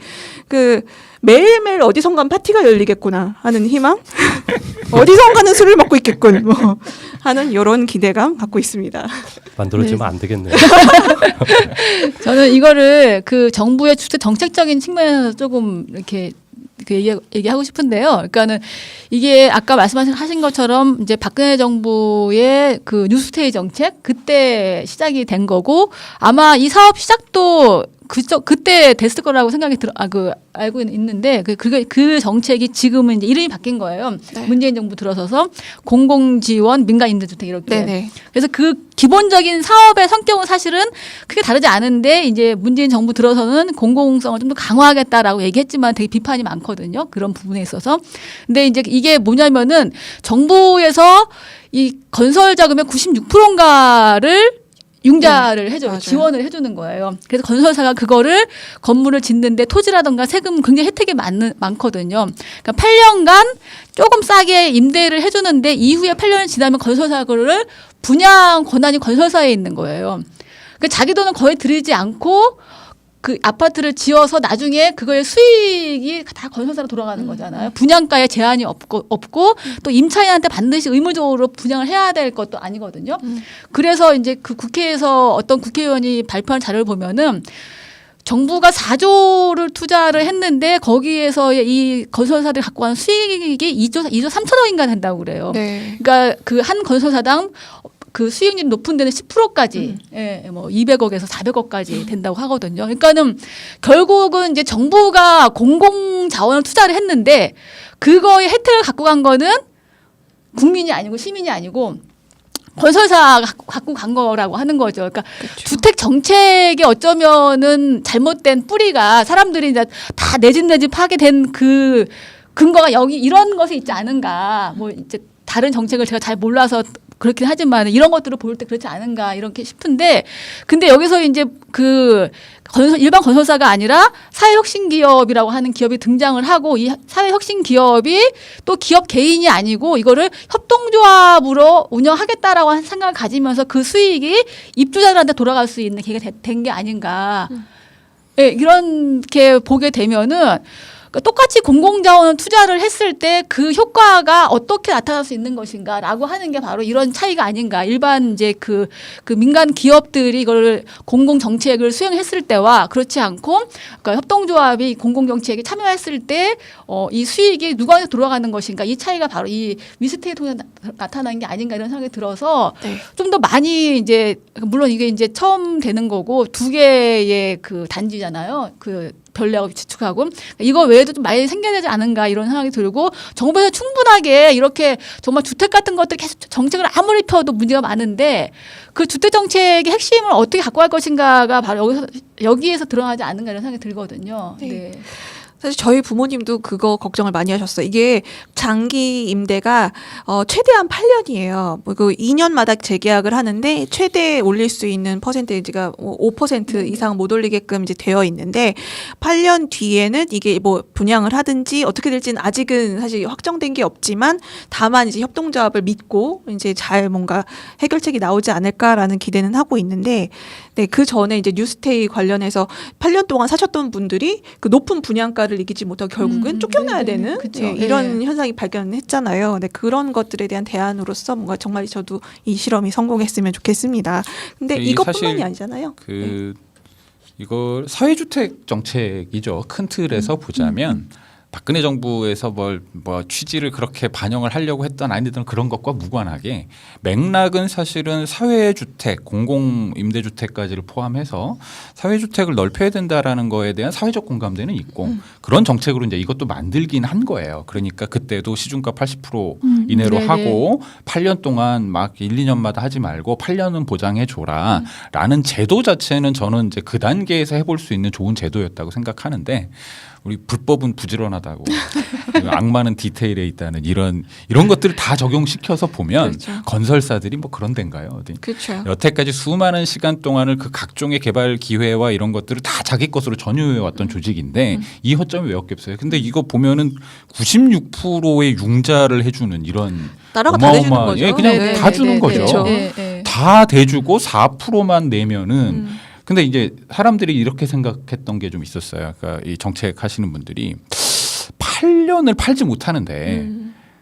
Speaker 3: 그 매일매일 어디선가 파티가 열리겠구나 하는 희망? 어디선가는 술을 먹고 있겠군. 뭐 하는 이런 기대감 갖고 있습니다.
Speaker 6: 만들어지면 안 되겠네요.
Speaker 5: 저는 이거를 그 정부의 주택 정책적인 측면에서 조금 이렇게 그 얘기하고 싶은데요. 그러니까는 이게 아까 말씀하신 것처럼 이제 박근혜 정부의 그 뉴스테이 정책 그때 시작이 된 거고 아마 이 사업 시작도 그때 됐을 거라고 생각이 알고 있는데 그 정책이 지금은 이제 이름이 바뀐 거예요.
Speaker 3: 네.
Speaker 5: 문재인 정부 들어서서 공공지원 민간 임대주택 이렇게.
Speaker 3: 네네.
Speaker 5: 그래서 그 기본적인 사업의 성격은 사실은 크게 다르지 않은데 이제 문재인 정부 들어서는 공공성을 좀 더 강화하겠다라고 얘기했지만 되게 비판이 많거든요. 그런 부분에 있어서. 근데 이제 이게 뭐냐면은 정부에서 이 건설 자금의 96%인가를 융자를 해줘요.
Speaker 3: 맞아요.
Speaker 5: 지원을 해주는 거예요. 그래서 건설사가 그거를 건물을 짓는데 토지라든가 세금 굉장히 혜택이 많거든요. 그러니까 8년간 조금 싸게 임대를 해주는데 이후에 8년이 지나면 건설사가 그거를 분양 권한이 건설사에 있는 거예요. 그러니까 자기 돈은 거의 들이지 않고 그 아파트를 지어서 나중에 그거의 수익이 다 건설사로 돌아가는 거잖아요. 분양가에 제한이 없고 또 임차인한테 반드시 의무적으로 분양을 해야 될 것도 아니거든요. 그래서 이제 그 국회에서 어떤 국회의원이 발표한 자료를 보면은 정부가 4조를 투자를 했는데 거기에서 이 건설사들이 갖고 가는 수익이 2조 3천억인가 된다고 그래요.
Speaker 3: 네.
Speaker 5: 그러니까 그 한 건설사당 그 수익률이 높은 데는 10%까지, 예, 뭐 200억에서 400억까지 된다고 하거든요. 그러니까는 결국은 이제 정부가 공공 자원을 투자를 했는데 그거의 혜택을 갖고 간 거는 국민이 아니고 시민이 아니고 건설사가 갖고 간 거라고 하는 거죠. 그러니까 주택 정책이 어쩌면은 잘못된 뿌리가 사람들이 이제 다 내 집 하게 된 그 근거가 여기 이런 것에 있지 않은가. 뭐 이제 다른 정책을 제가 잘 몰라서 그렇긴 하지만 이런 것들을 볼 때 그렇지 않은가 이렇게 싶은데 근데 여기서 이제 그 일반 건설사가 아니라 사회혁신기업이라고 하는 기업이 등장을 하고 이 사회혁신기업이 또 기업 개인이 아니고 이거를 협동조합으로 운영하겠다라고 하는 생각을 가지면서 그 수익이 입주자들한테 돌아갈 수 있는 계기가 된 게 아닌가. 예, 이렇게 보게 되면은 똑같이 공공자원을 투자를 했을 때 그 효과가 어떻게 나타날 수 있는 것인가라고 하는 게 바로 이런 차이가 아닌가. 일반 이제 그 민간 기업들이 이걸 공공 정책을 수행했을 때와 그렇지 않고 그러니까 협동조합이 공공 정책에 참여했을 때 이 수익이 누구한테 돌아가는 것인가. 이 차이가 바로 이 위스테이 통해 나타난 게 아닌가 이런 생각이 들어서
Speaker 3: 네.
Speaker 5: 좀 더 많이 이제 물론 이게 이제 처음 되는 거고 2개의 그 단지잖아요. 그 별내하고 지축하고 이거 외에도 좀 많이 생겨야 되지 않은가 이런 생각이 들고 정부에서 충분하게 이렇게 정말 주택 같은 것들 계속 정책을 아무리 펴도 문제가 많은데 그 주택 정책의 핵심을 어떻게 갖고 갈 것인가가 바로 여기에서 드러나지 않는가 이런 생각이 들거든요.
Speaker 3: 네.
Speaker 5: 네.
Speaker 3: 사실 저희 부모님도 그거 걱정을 많이 하셨어요. 이게 장기 임대가 최대한 8년이에요. 그 2년마다 재계약을 하는데 최대 올릴 수 있는 퍼센테이지가 5% 이상 못 올리게끔 이제 되어 있는데 8년 뒤에는 이게 뭐 분양을 하든지 어떻게 될지는 아직은 사실 확정된 게 없지만 다만 이제 협동조합을 믿고 이제 잘 뭔가 해결책이 나오지 않을까라는 기대는 하고 있는데 네, 그 전에 이제 뉴스테이 관련해서 8년 동안 사셨던 분들이 그 높은 분양가를 이기지 못하고 결국은 쫓겨나야
Speaker 5: 네, 네.
Speaker 3: 되는
Speaker 5: 그쵸.
Speaker 3: 예, 이런 현상이 발견했잖아요. 네, 그런 것들에 대한 대안으로서 뭔가 정말 저도 이 실험이 성공했으면 좋겠습니다. 근데
Speaker 4: 이
Speaker 3: 이것뿐만이
Speaker 4: 사실
Speaker 3: 아니잖아요.
Speaker 4: 이거 사회주택 정책이죠. 큰 틀에서 보자면 박근혜 정부에서 뭐 취지를 그렇게 반영을 하려고 했던 아이들은 그런 것과 무관하게 맥락은 사실은 사회주택, 공공임대주택까지를 포함해서 사회주택을 넓혀야 된다라는 거에 대한 사회적 공감대는 있고 그런 정책으로 이제 이것도 만들긴 한 거예요. 그러니까 그때도 시중가 80% 이내로
Speaker 5: 네네.
Speaker 4: 하고 8년 동안 막 1, 2년마다 하지 말고 8년은 보장해 줘라라는 제도 자체는 저는 이제 그 단계에서 해볼 수 있는 좋은 제도였다고 생각하는데 우리 불법은 부지런하다고 악마는 디테일에 있다는 이런 것들을 다 적용시켜서 보면
Speaker 3: 그렇죠.
Speaker 4: 건설사들이 뭐 그런 데인가요? 어디?
Speaker 3: 그렇죠.
Speaker 4: 여태까지 수많은 시간 동안을 그 각종의 개발 기회와 이런 것들을 다 자기 것으로 전유해 왔던 조직인데 이 허점이 왜 없겠어요? 근데 이거 보면은 96%의 융자를 해주는 이런
Speaker 3: 나라가 다 대주는 거죠.
Speaker 4: 예, 그냥
Speaker 3: 네네.
Speaker 4: 다 주는 거죠.
Speaker 3: 그렇죠.
Speaker 5: 네, 네.
Speaker 4: 다 대주고 4%만 내면은 근데 이제 사람들이 이렇게 생각했던 게 좀 있었어요. 그러니까 이 정책 하시는 분들이 8년을 팔지 못하는데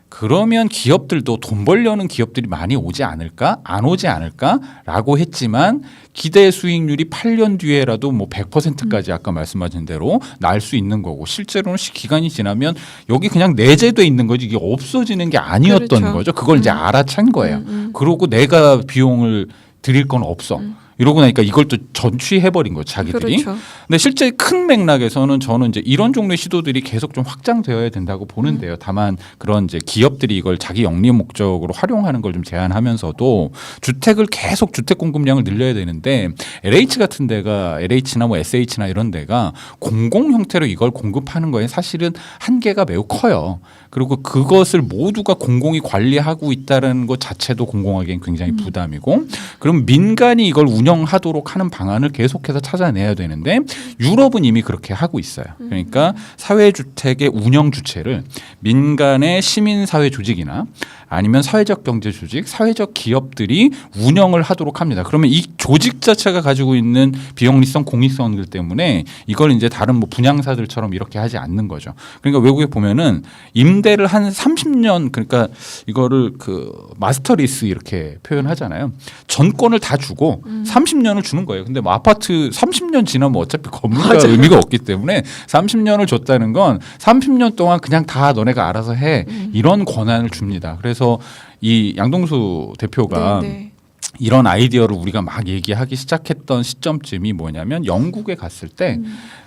Speaker 4: 그러면 기업들도 돈 벌려는 기업들이 많이 오지 않을까? 안 오지 않을까?라고 했지만 기대 수익률이 8년 뒤에라도 뭐 100%까지 아까 말씀하신 대로 날 수 있는 거고 실제로는 기간이 지나면 여기 그냥 내재돼 있는 거지 이게 없어지는 게 아니었던
Speaker 3: 그렇죠.
Speaker 4: 거죠. 그걸 이제 알아챈 거예요. 그러고 내가 비용을 드릴 건 없어. 이러고 나니까 이걸 또 전취해버린 거죠, 자기들이.
Speaker 3: 그렇죠.
Speaker 4: 근데 실제 큰 맥락에서는 저는 이제 이런 종류의 시도들이 계속 좀 확장되어야 된다고 보는데요. 다만 그런 이제 기업들이 이걸 자기 영리 목적으로 활용하는 걸 좀 제한하면서도 주택을 계속 주택 공급량을 늘려야 되는데 LH 같은 데가 LH나 뭐 SH나 이런 데가 공공 형태로 이걸 공급하는 거에 사실은 한계가 매우 커요. 그리고 그것을 모두가 공공이 관리하고 있다는 것 자체도 공공하기엔 굉장히 부담이고 그럼 민간이 이걸 운영하도록 하는 방안을 계속해서 찾아내야 되는데 유럽은 이미 그렇게 하고 있어요. 그러니까 사회주택의 운영 주체를 민간의 시민사회 조직이나 아니면 사회적 경제 조직, 사회적 기업들이 운영을 하도록 합니다. 그러면 이 조직 자체가 가지고 있는 비영리성, 공익성들 때문에 이걸 이제 다른 뭐 분양사들처럼 이렇게 하지 않는 거죠. 그러니까 외국에 보면은 임대를 한 30년 그러니까 이거를 그 마스터리스 이렇게 표현하잖아요. 전권을 다 주고 30년을 주는 거예요. 근데 뭐 아파트 30년 지나면 어차피 건물가 의미가 없기 때문에 30년을 줬다는 건 30년 동안 그냥 다 너네가 알아서 해 이런 권한을 줍니다. 그래서 이 양동수 대표가
Speaker 3: 네.
Speaker 4: 이런 아이디어를 우리가 막 얘기하기 시작했던 시점쯤이 뭐냐면 영국에 갔을 때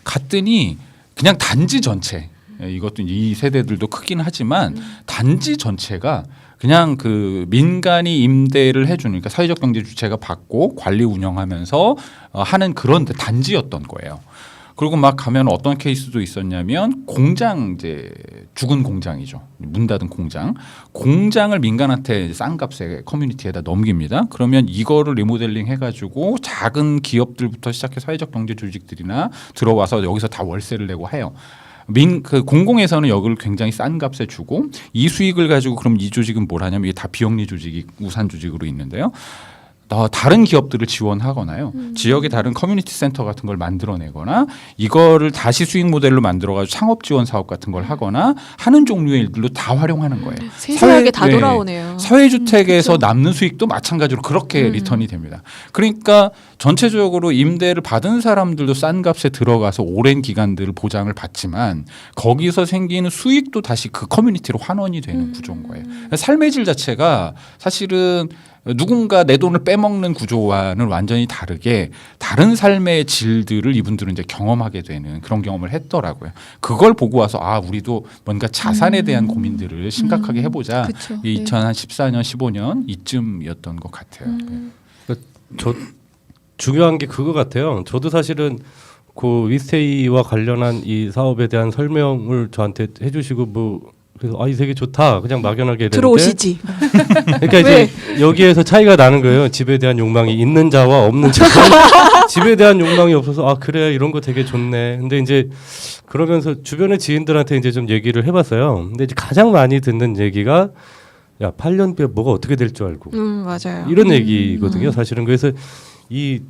Speaker 4: 갔더니 그냥 단지 전체 이것도 이 세대들도 크긴 하지만 단지 전체가 그냥 그 민간이 임대를 해주는 그러니까 사회적 경제 주체가 받고 관리 운영하면서 하는 그런 단지였던 거예요. 그리고 막 가면 어떤 케이스도 있었냐면 공장 이제 죽은 공장이죠. 문 닫은 공장을 민간한테 싼 값에 커뮤니티에다 넘깁니다. 그러면 이거를 리모델링 해가지고 작은 기업들부터 시작해 사회적 경제 조직들이나 들어와서 여기서 다 월세를 내고 해요. 그 공공에서는 여기를 굉장히 싼 값에 주고 이 수익을 가지고 그럼 이 조직은 뭘 하냐면 이게 다 비영리 조직이 우산 조직으로 있는데요. 다른 기업들을 지원하거나요. 지역의 다른 커뮤니티 센터 같은 걸 만들어내거나 이거를 다시 수익 모델로 만들어가지고 창업 지원 사업 같은 걸 하거나 하는 종류의 일들로 다 활용하는 거예요.
Speaker 3: 세세하게 다 돌아오네요.
Speaker 4: 사회주택에서 남는 수익도 마찬가지로 그렇게 리턴이 됩니다. 그러니까 전체적으로 임대를 받은 사람들도 싼 값에 들어가서 오랜 기간들을 보장을 받지만 거기서 생기는 수익도 다시 그 커뮤니티로 환원이 되는 구조인 거예요. 삶의 질 자체가 사실은 누군가 내 돈을 빼먹는 구조와는 완전히 다르게 다른 삶의 질들을 이분들은 이제 경험하게 되는 그런 경험을 했더라고요. 그걸 보고 와서 우리도 뭔가 자산에 대한 고민들을 심각하게 해보자.
Speaker 5: 그쵸.
Speaker 4: 이 2014년, 15년 이쯤이었던 것 같아요.
Speaker 6: 저 중요한 게 그거 같아요. 저도 사실은 그 위스테이와 관련한 이 사업에 대한 설명을 저한테 해주시고 뭐 그래서 이 되게 좋다 그냥 막연하게 했는데
Speaker 3: 들어오시지.
Speaker 6: 그러니까 이제 여기에서 차이가 나는 거예요. 집에 대한 욕망이 있는 자와 없는 자. 집에 대한 욕망이 없어서 그래 이런 거 되게 좋네. 근데 이제 그러면서 주변의 지인들한테 이제 좀 얘기를 해봤어요. 근데 이제 가장 많이 듣는 얘기가 8년 뒤에 뭐가 어떻게 될 줄 알고
Speaker 3: 맞아요.
Speaker 6: 이런 얘기거든요. 사실은 그래서 이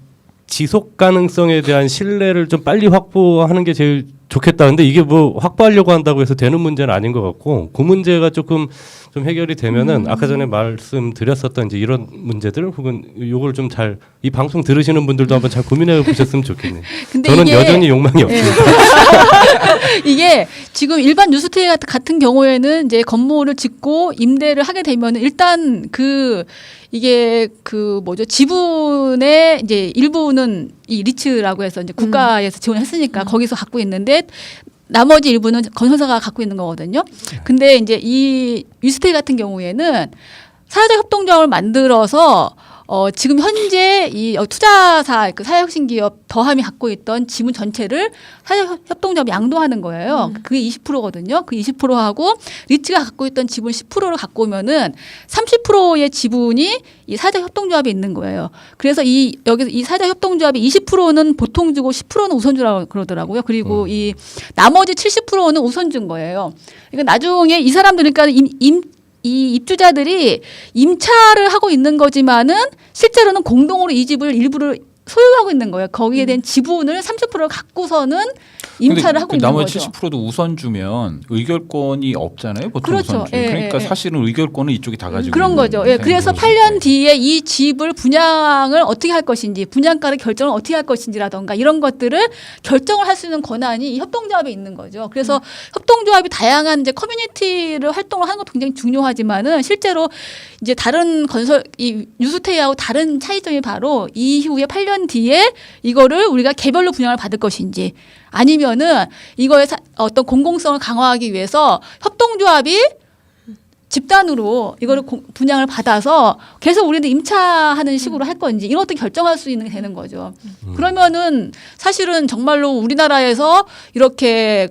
Speaker 6: 지속 가능성에 대한 신뢰를 좀 빨리 확보하는 게 제일 좋겠다. 근데 이게 뭐 확보하려고 한다고 해서 되는 문제는 아닌 것 같고 그 문제가 조금 좀 해결이 되면은 아까 전에 말씀드렸었던 이제 이런 문제들 혹은 요걸 좀 잘 이 방송 들으시는 분들도 한번 잘 고민해 보셨으면 좋겠네요.
Speaker 5: 근데
Speaker 6: 저는
Speaker 5: 이게-
Speaker 6: 여전히 욕망이 없습니다.
Speaker 5: 이게 지금 일반 뉴스테이 같은 경우에는 이제 건물을 짓고 임대를 하게 되면 일단 이게 지분의 이제 일부는 이 리츠라고 해서 이제 국가에서 지원했으니까 거기서 갖고 있는데 나머지 일부는 건설사가 갖고 있는 거거든요. 근데 이제 이 뉴스테이 같은 경우에는 사회적 협동조합을 만들어서 지금 현재 이 투자사 그 사회혁신기업 더함이 갖고 있던 지분 전체를 사회협동조합이 양도하는 거예요. 그게 20%거든요. 그 20%하고 리츠가 갖고 있던 지분 10%를 갖고 오면은 30%의 지분이 이 사회협동조합에 있는 거예요. 그래서 여기서 이 사회협동조합이 20%는 보통 주고 10%는 우선 주라고 그러더라고요. 그리고 이 나머지 70%는 우선 준 거예요. 그러니까 나중에 이 사람들 그러니까 이 입주자들이 임차를 하고 있는 거지만은 실제로는 공동으로 이 집을 일부를 소유하고 있는 거예요. 거기에 대한 지분을 30%를 갖고서는 임차를 하고 있는
Speaker 4: 나머지
Speaker 5: 거죠.
Speaker 4: 70%도 우선 주면 의결권이 없잖아요. 보통
Speaker 5: 그렇죠.
Speaker 4: 우선 주. 그러니까 사실은 의결권은 이쪽이 다 가지고
Speaker 5: 그런
Speaker 4: 있는
Speaker 5: 거죠. 예, 그래서
Speaker 4: 셈인
Speaker 5: 8년
Speaker 4: 것인데.
Speaker 5: 뒤에 이 집을 분양을 어떻게 할 것인지, 분양가를 결정을 어떻게 할 것인지라던가 이런 것들을 결정을 할 수 있는 권한이 이 협동조합에 있는 거죠. 그래서 협동조합이 다양한 이제 커뮤니티를 활동을 하는 것도 굉장히 중요하지만은 실제로 이제 다른 이 뉴스테이하고 다른 차이점이 바로 이후에 8년 뒤에 이거를 우리가 개별로 분양을 받을 것인지 아니면은 이거의 어떤 공공성을 강화하기 위해서 협동조합이 집단으로 이거를 분양을 받아서 계속 우리는 임차하는 식으로 할 건지 이런 것도 결정할 수 있는 게 되는 거죠. 그러면은 사실은 정말로 우리나라에서 이렇게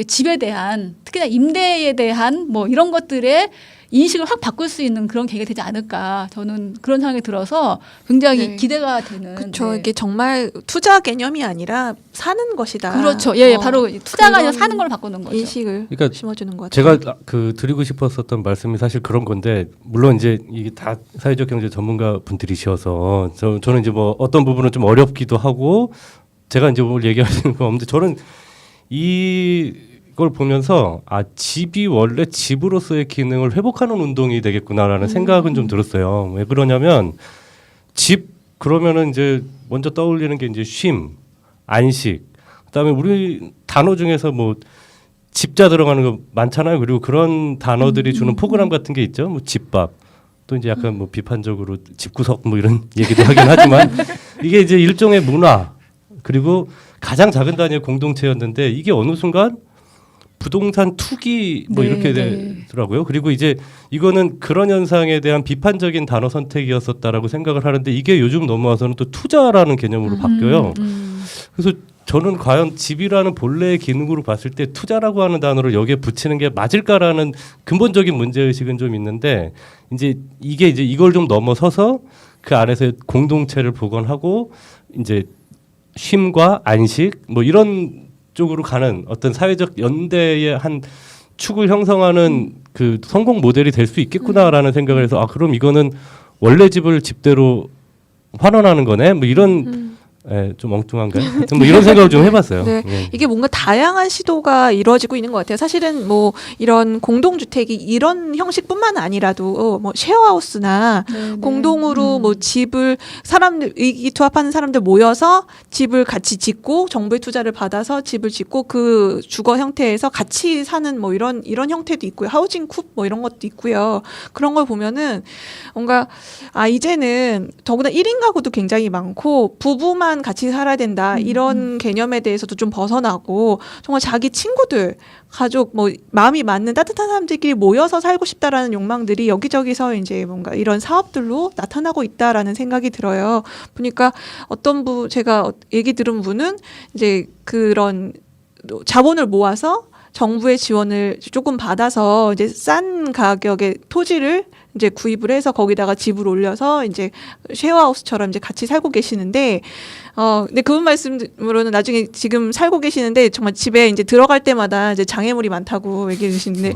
Speaker 5: 집에 대한 특히나 임대에 대한 뭐 이런 것들의 인식을 확 바꿀 수 있는 그런 계기가 되지 않을까 저는 그런 생각이 들어서 굉장히
Speaker 3: 네.
Speaker 5: 기대가 되는.
Speaker 3: 그렇죠.
Speaker 5: 네.
Speaker 3: 이게 정말 투자 개념이 아니라 사는 것이다.
Speaker 5: 그렇죠. 예, 바로 투자가 아니라
Speaker 3: 그런
Speaker 5: 사는 걸 바꾸는 거죠.
Speaker 3: 인식을
Speaker 6: 그러니까
Speaker 3: 심어주는 것 같아요.
Speaker 6: 제가 드리고 싶었었던 말씀이 사실 그런 건데 물론 이제 이게 다 사회적 경제 전문가 분들이셔서 저는 이제 뭐 어떤 부분은 좀 어렵기도 하고 제가 이제 뭘 얘기하시는 건 없는데 저는 이걸 보면서 집이 원래 집으로서의 기능을 회복하는 운동이 되겠구나라는 생각은 좀 들었어요. 왜 그러냐면 집 그러면은 이제 먼저 떠올리는 게 이제 쉼, 안식. 그다음에 우리 단어 중에서 뭐 집자 들어가는 거 많잖아요. 그리고 그런 단어들이 주는 포근함 같은 게 있죠. 뭐 집밥. 또 이제 약간 뭐 비판적으로 집구석 뭐 이런 얘기도 하긴 하지만 이게 이제 일종의 문화 그리고 가장 작은 단위의 공동체였는데 이게 어느 순간 부동산 투기 뭐
Speaker 5: 네,
Speaker 6: 이렇게
Speaker 5: 네.
Speaker 6: 되더라고요. 그리고 이제 이거는 그런 현상에 대한 비판적인 단어 선택이었었다라고 생각을 하는데 이게 요즘 넘어와서는 또 투자라는 개념으로 바뀌어요. 그래서 저는 과연 집이라는 본래의 기능으로 봤을 때 투자라고 하는 단어를 여기에 붙이는 게 맞을까라는 근본적인 문제의식은 좀 있는데 이제 이게 이제 이걸 좀 넘어서서 그 안에서 공동체를 복원하고 이제 쉼과 안식 뭐 이런 쪽으로 가는 어떤 사회적 연대의 한 축을 형성하는 그 성공 모델이 될 수 있겠구나라는 생각을 해서 그럼 이거는 원래 집을 집대로 환원하는 거네 뭐 이런 좀 엉뚱한가요? 하여튼 뭐 이런 생각을 좀 해봤어요.
Speaker 3: 네.
Speaker 6: 예.
Speaker 3: 이게 뭔가 다양한 시도가 이루어지고 있는 것 같아요. 사실은 뭐 이런 공동주택이 이런 형식뿐만 아니라도 뭐 쉐어하우스나 공동으로 뭐 집을 사람들 의기투합하는 사람들 모여서 집을 같이 짓고 정부의 투자를 받아서 집을 짓고 그 주거 형태에서 같이 사는 뭐 이런 형태도 있고요. 하우징 쿱 뭐 이런 것도 있고요. 그런 걸 보면은 뭔가 이제는 더구나 1인 가구도 굉장히 많고 부부만 같이 살아야 된다 이런 개념에 대해서도 좀 벗어나고 정말 자기 친구들 가족 뭐 마음이 맞는 따뜻한 사람들끼리 모여서 살고 싶다라는 욕망들이 여기저기서 이제 뭔가 이런 사업들로 나타나고 있다라는 생각이 들어요. 보니까 제가 얘기 들은 분은 이제 그런 자본을 모아서 정부의 지원을 조금 받아서 이제 싼 가격의 토지를 이제 구입을 해서 거기다가 집을 올려서 이제 쉐어하우스처럼 이제 같이 살고 계시는데 근데 그분 말씀으로는 나중에 지금 살고 계시는데 정말 집에 이제 들어갈 때마다 이제 장애물이 많다고 얘기해 주시는데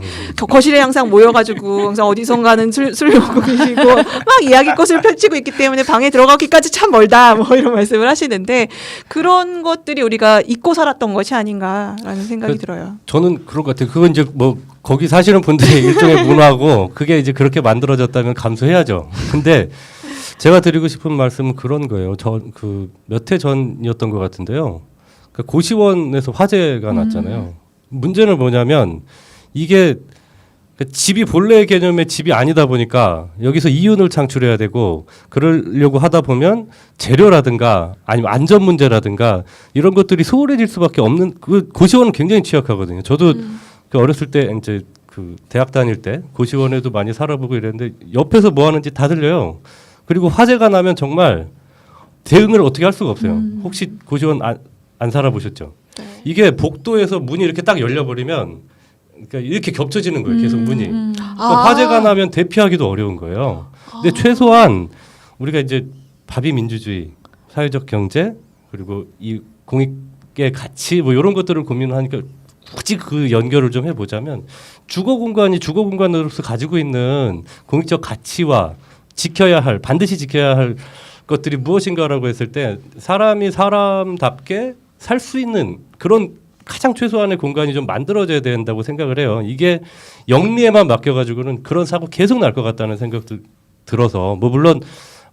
Speaker 3: 거실에 항상 모여가지고 항상 어디선가는 술 먹고 계시고 막 이야기꽃을 펼치고 있기 때문에 방에 들어가기까지 참 멀다 뭐 이런 말씀을 하시는데 그런 것들이 우리가 잊고 살았던 것이 아닌가라는 생각이 들어요.
Speaker 6: 저는 그런 것 같아요. 그건 이제 뭐 거기 사시는 분들의 일종의 문화고 그게 이제 그렇게 만들어졌다면 감수해야죠. 근데 제가 드리고 싶은 말씀은 그런 거예요. 저 그 몇 해 전이었던 것 같은데요. 그 고시원에서 화재가 났잖아요. 문제는 뭐냐면 이게 집이 본래 개념의 집이 아니다 보니까 여기서 이윤을 창출해야 되고 그러려고 하다 보면 재료라든가 아니면 안전 문제라든가 이런 것들이 소홀해질 수밖에 없는 그 고시원은 굉장히 취약하거든요. 저도 그 어렸을 때 이제 그 대학 다닐 때 고시원에도 많이 살아보고 이랬는데 옆에서 뭐 하는지 다 들려요. 그리고 화재가 나면 정말 대응을 어떻게 할 수가 없어요. 혹시 고시원 안 살아보셨죠?
Speaker 3: 네.
Speaker 6: 이게 복도에서 문이 이렇게 딱 열려버리면 그러니까 이렇게 겹쳐지는 거예요. 계속 문이. 그러니까 화재가 나면 대피하기도 어려운 거예요. 근데 최소한 우리가 이제 바비 민주주의, 사회적 경제 그리고 이 공익의 가치 뭐 이런 것들을 고민하니까 굳이 그 연결을 좀 해보자면 주거 공간이 주거 공간으로서 가지고 있는 공익적 가치와 반드시 지켜야 할 것들이 무엇인가라고 했을 때 사람이 사람답게 살 수 있는 그런 가장 최소한의 공간이 좀 만들어져야 된다고 생각을 해요. 이게 영리에만 맡겨가지고는 그런 사고 계속 날 것 같다는 생각도 들어서 뭐 물론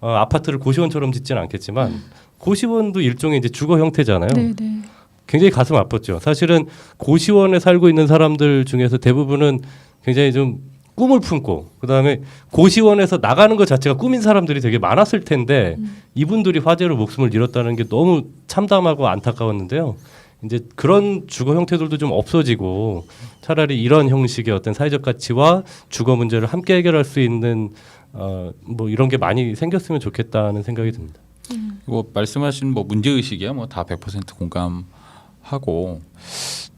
Speaker 6: 아파트를 고시원처럼 짓지는 않겠지만 고시원도 일종의 이제 주거 형태잖아요.
Speaker 5: 네네.
Speaker 6: 굉장히 가슴 아팠죠. 사실은 고시원에 살고 있는 사람들 중에서 대부분은 굉장히 좀 꿈을 품고 그다음에 고시원에서 나가는 것 자체가 꿈인 사람들이 되게 많았을 텐데 이분들이 화재로 목숨을 잃었다는 게 너무 참담하고 안타까웠는데요. 이제 그런 주거 형태들도 좀 없어지고 차라리 이런 형식의 어떤 사회적 가치와 주거 문제를 함께 해결할 수 있는 뭐 이런 게 많이 생겼으면 좋겠다는 생각이 듭니다.
Speaker 4: 뭐 말씀하신 뭐 문제 의식이야 뭐 다 100% 공감하고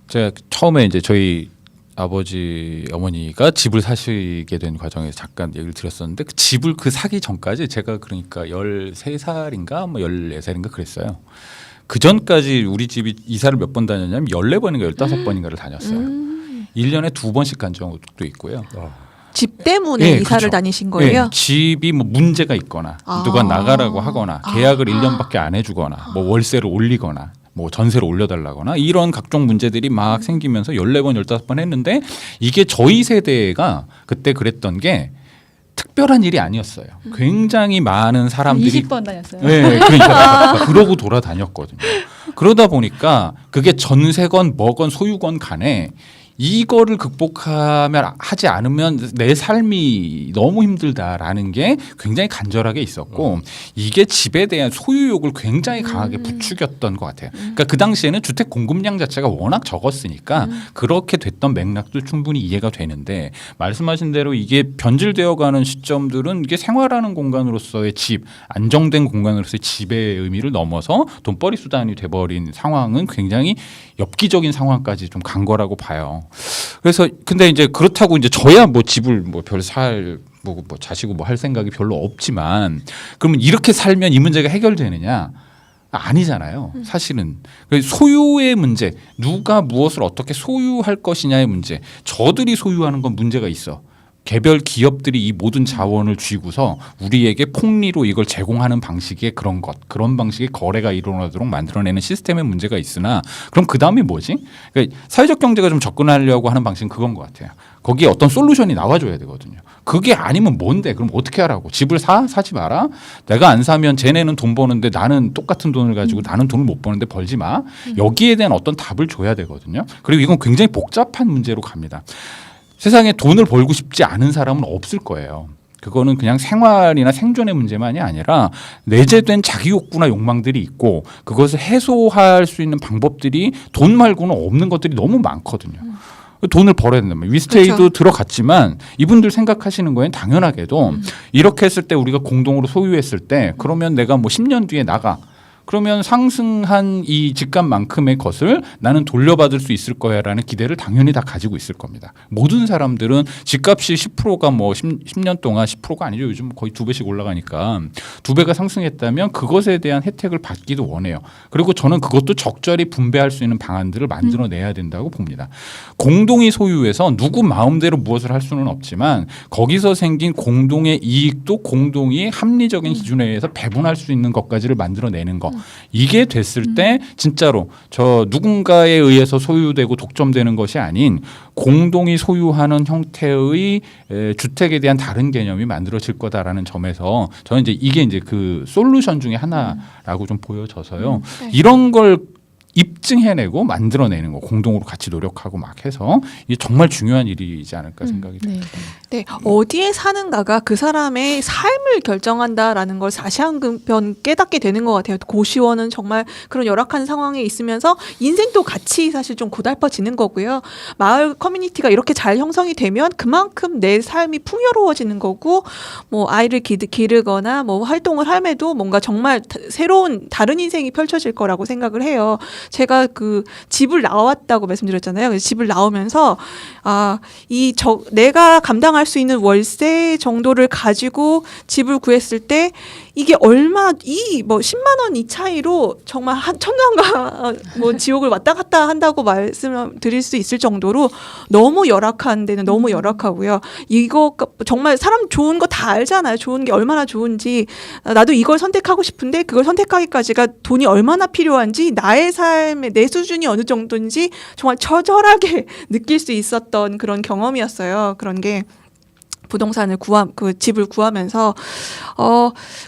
Speaker 4: 제가 처음에 이제 저희 아버지 어머니가 집을 사시게 된 과정에서 잠깐 얘기를 드렸었는데 그 집을 그 사기 전까지 제가 그러니까 13살인가 뭐 14살인가 그랬어요. 그 전까지 우리 집이 이사를 몇 번 다녔냐면 14번인가 15번인가를 다녔어요. 1년에 2번씩 간 적도 있고요.
Speaker 3: 집 때문에
Speaker 4: 예,
Speaker 3: 이사를
Speaker 4: 그렇죠.
Speaker 3: 다니신 거예요?
Speaker 4: 예, 집이 뭐 문제가 있거나 누가 나가라고 하거나 계약을 1년밖에 안 해주거나 뭐 월세를 올리거나 뭐 전세를 올려달라거나 이런 각종 문제들이 막 생기면서 14번 15번 했는데 이게 저희 세대가 그때 그랬던 게 특별한 일이 아니었어요. 굉장히 많은 사람들이
Speaker 5: 20번 다녔어요.
Speaker 4: 네, 그러니까 그러고 돌아다녔거든요. 그러다 보니까 그게 전세건 뭐건 소유건 간에 이거를 극복하면 하지 않으면 내 삶이 너무 힘들다라는 게 굉장히 간절하게 있었고 이게 집에 대한 소유욕을 굉장히 강하게 부추겼던 것 같아요. 그러니까 그 당시에는 주택 공급량 자체가 워낙 적었으니까 그렇게 됐던 맥락도 충분히 이해가 되는데 말씀하신 대로 이게 변질되어가는 시점들은 이게 생활하는 공간으로서의 집, 안정된 공간으로서의 집의 의미를 넘어서 돈벌이 수단이 돼버린 상황은 굉장히 엽기적인 상황까지 좀 간 거라고 봐요. 그래서 근데 이제 그렇다고 이제 저야 뭐 집을 뭐 별 살 뭐 자시고 뭐 할 생각이 별로 없지만 그러면 이렇게 살면 이 문제가 해결되느냐? 아니잖아요. 사실은 소유의 문제, 누가 무엇을 어떻게 소유할 것이냐의 문제. 저들이 소유하는 건 문제가 있어. 개별 기업들이 이 모든 자원을 쥐고서 우리에게 폭리로 이걸 제공하는 방식의 그런 방식의 거래가 일어나도록 만들어내는 시스템의 문제가 있으나 그럼 그 다음이 뭐지? 그러니까 사회적 경제가 좀 접근하려고 하는 방식은 그건 것 같아요. 거기에 어떤 솔루션이 나와줘야 되거든요. 그게 아니면 뭔데? 그럼 어떻게 하라고? 집을 사지 마라? 내가 안 사면 쟤네는 돈 버는데 나는 똑같은 돈을 가지고 나는 돈을 못 버는데 벌지 마? 여기에 대한 어떤 답을 줘야 되거든요. 그리고 이건 굉장히 복잡한 문제로 갑니다. 세상에 돈을 벌고 싶지 않은 사람은 없을 거예요. 그거는 그냥 생활이나 생존의 문제만이 아니라 내재된 자기 욕구나 욕망들이 있고 그것을 해소할 수 있는 방법들이 돈 말고는 없는 것들이 너무 많거든요. 돈을 벌어야 된다면 위스테이도
Speaker 3: 그렇죠.
Speaker 4: 들어갔지만 이분들 생각하시는 거엔 당연하게도 이렇게 했을 때 우리가 공동으로 소유했을 때 그러면 내가 뭐 10년 뒤에 나가. 그러면 상승한 이 집값만큼의 것을 나는 돌려받을 수 있을 거야라는 기대를 당연히 다 가지고 있을 겁니다. 모든 사람들은 집값이 10%가 뭐 10년 동안 10%가 아니죠. 요즘 거의 2배씩 올라가니까 2배가 상승했다면 그것에 대한 혜택을 받기도 원해요. 그리고 저는 그것도 적절히 분배할 수 있는 방안들을 만들어내야 된다고 봅니다. 공동이 소유해서 누구 마음대로 무엇을 할 수는 없지만 거기서 생긴 공동의 이익도 공동이 합리적인 기준에 의해서 배분할 수 있는 것까지를 만들어내는 거. 이게 됐을 때 진짜로 저 누군가에 의해서 소유되고 독점되는 것이 아닌 공동이 소유하는 형태의 주택에 대한 다른 개념이 만들어질 거다라는 점에서 저는 이제 이게 이제 그 솔루션 중에 하나라고 좀 보여져서요.
Speaker 3: 네.
Speaker 4: 이런 걸 입증해내고 만들어내는 거 공동으로 같이 노력하고 막 해서 이게 정말 중요한 일이지 않을까 생각이 듭니다.
Speaker 3: 네, 어디에 사는가가 그 사람의 삶을 결정한다라는 걸 다시 한번 깨닫게 되는 것 같아요. 고시원은 정말 그런 열악한 상황에 있으면서 인생도 같이 사실 좀 고달퍼지는 거고요. 마을 커뮤니티가 이렇게 잘 형성이 되면 그만큼 내 삶이 풍요로워지는 거고, 뭐 아이를 기르거나 뭐 활동을 함에도 뭔가 정말 새로운 다른 인생이 펼쳐질 거라고 생각을 해요. 제가 그 집을 나왔다고 말씀드렸잖아요. 그래서 집을 나오면서 내가 감당할 수 있는 월세 정도를 가지고 집을 구했을 때 이게 얼마 뭐 10만 원 이 차이로 정말 한 천당과 뭐 지옥을 왔다 갔다 한다고 말씀드릴 수 있을 정도로 너무 열악한 데는 너무 열악하고요. 이거 정말 사람 좋은 거 다 알잖아요. 좋은 게 얼마나 좋은지. 나도 이걸 선택하고 싶은데 그걸 선택하기까지가 돈이 얼마나 필요한지, 나의 삶의 내 수준이 어느 정도인지 정말 처절하게 느낄 수 있었던 그런 경험이었어요. 그런 게 부동산을 집을 구하면서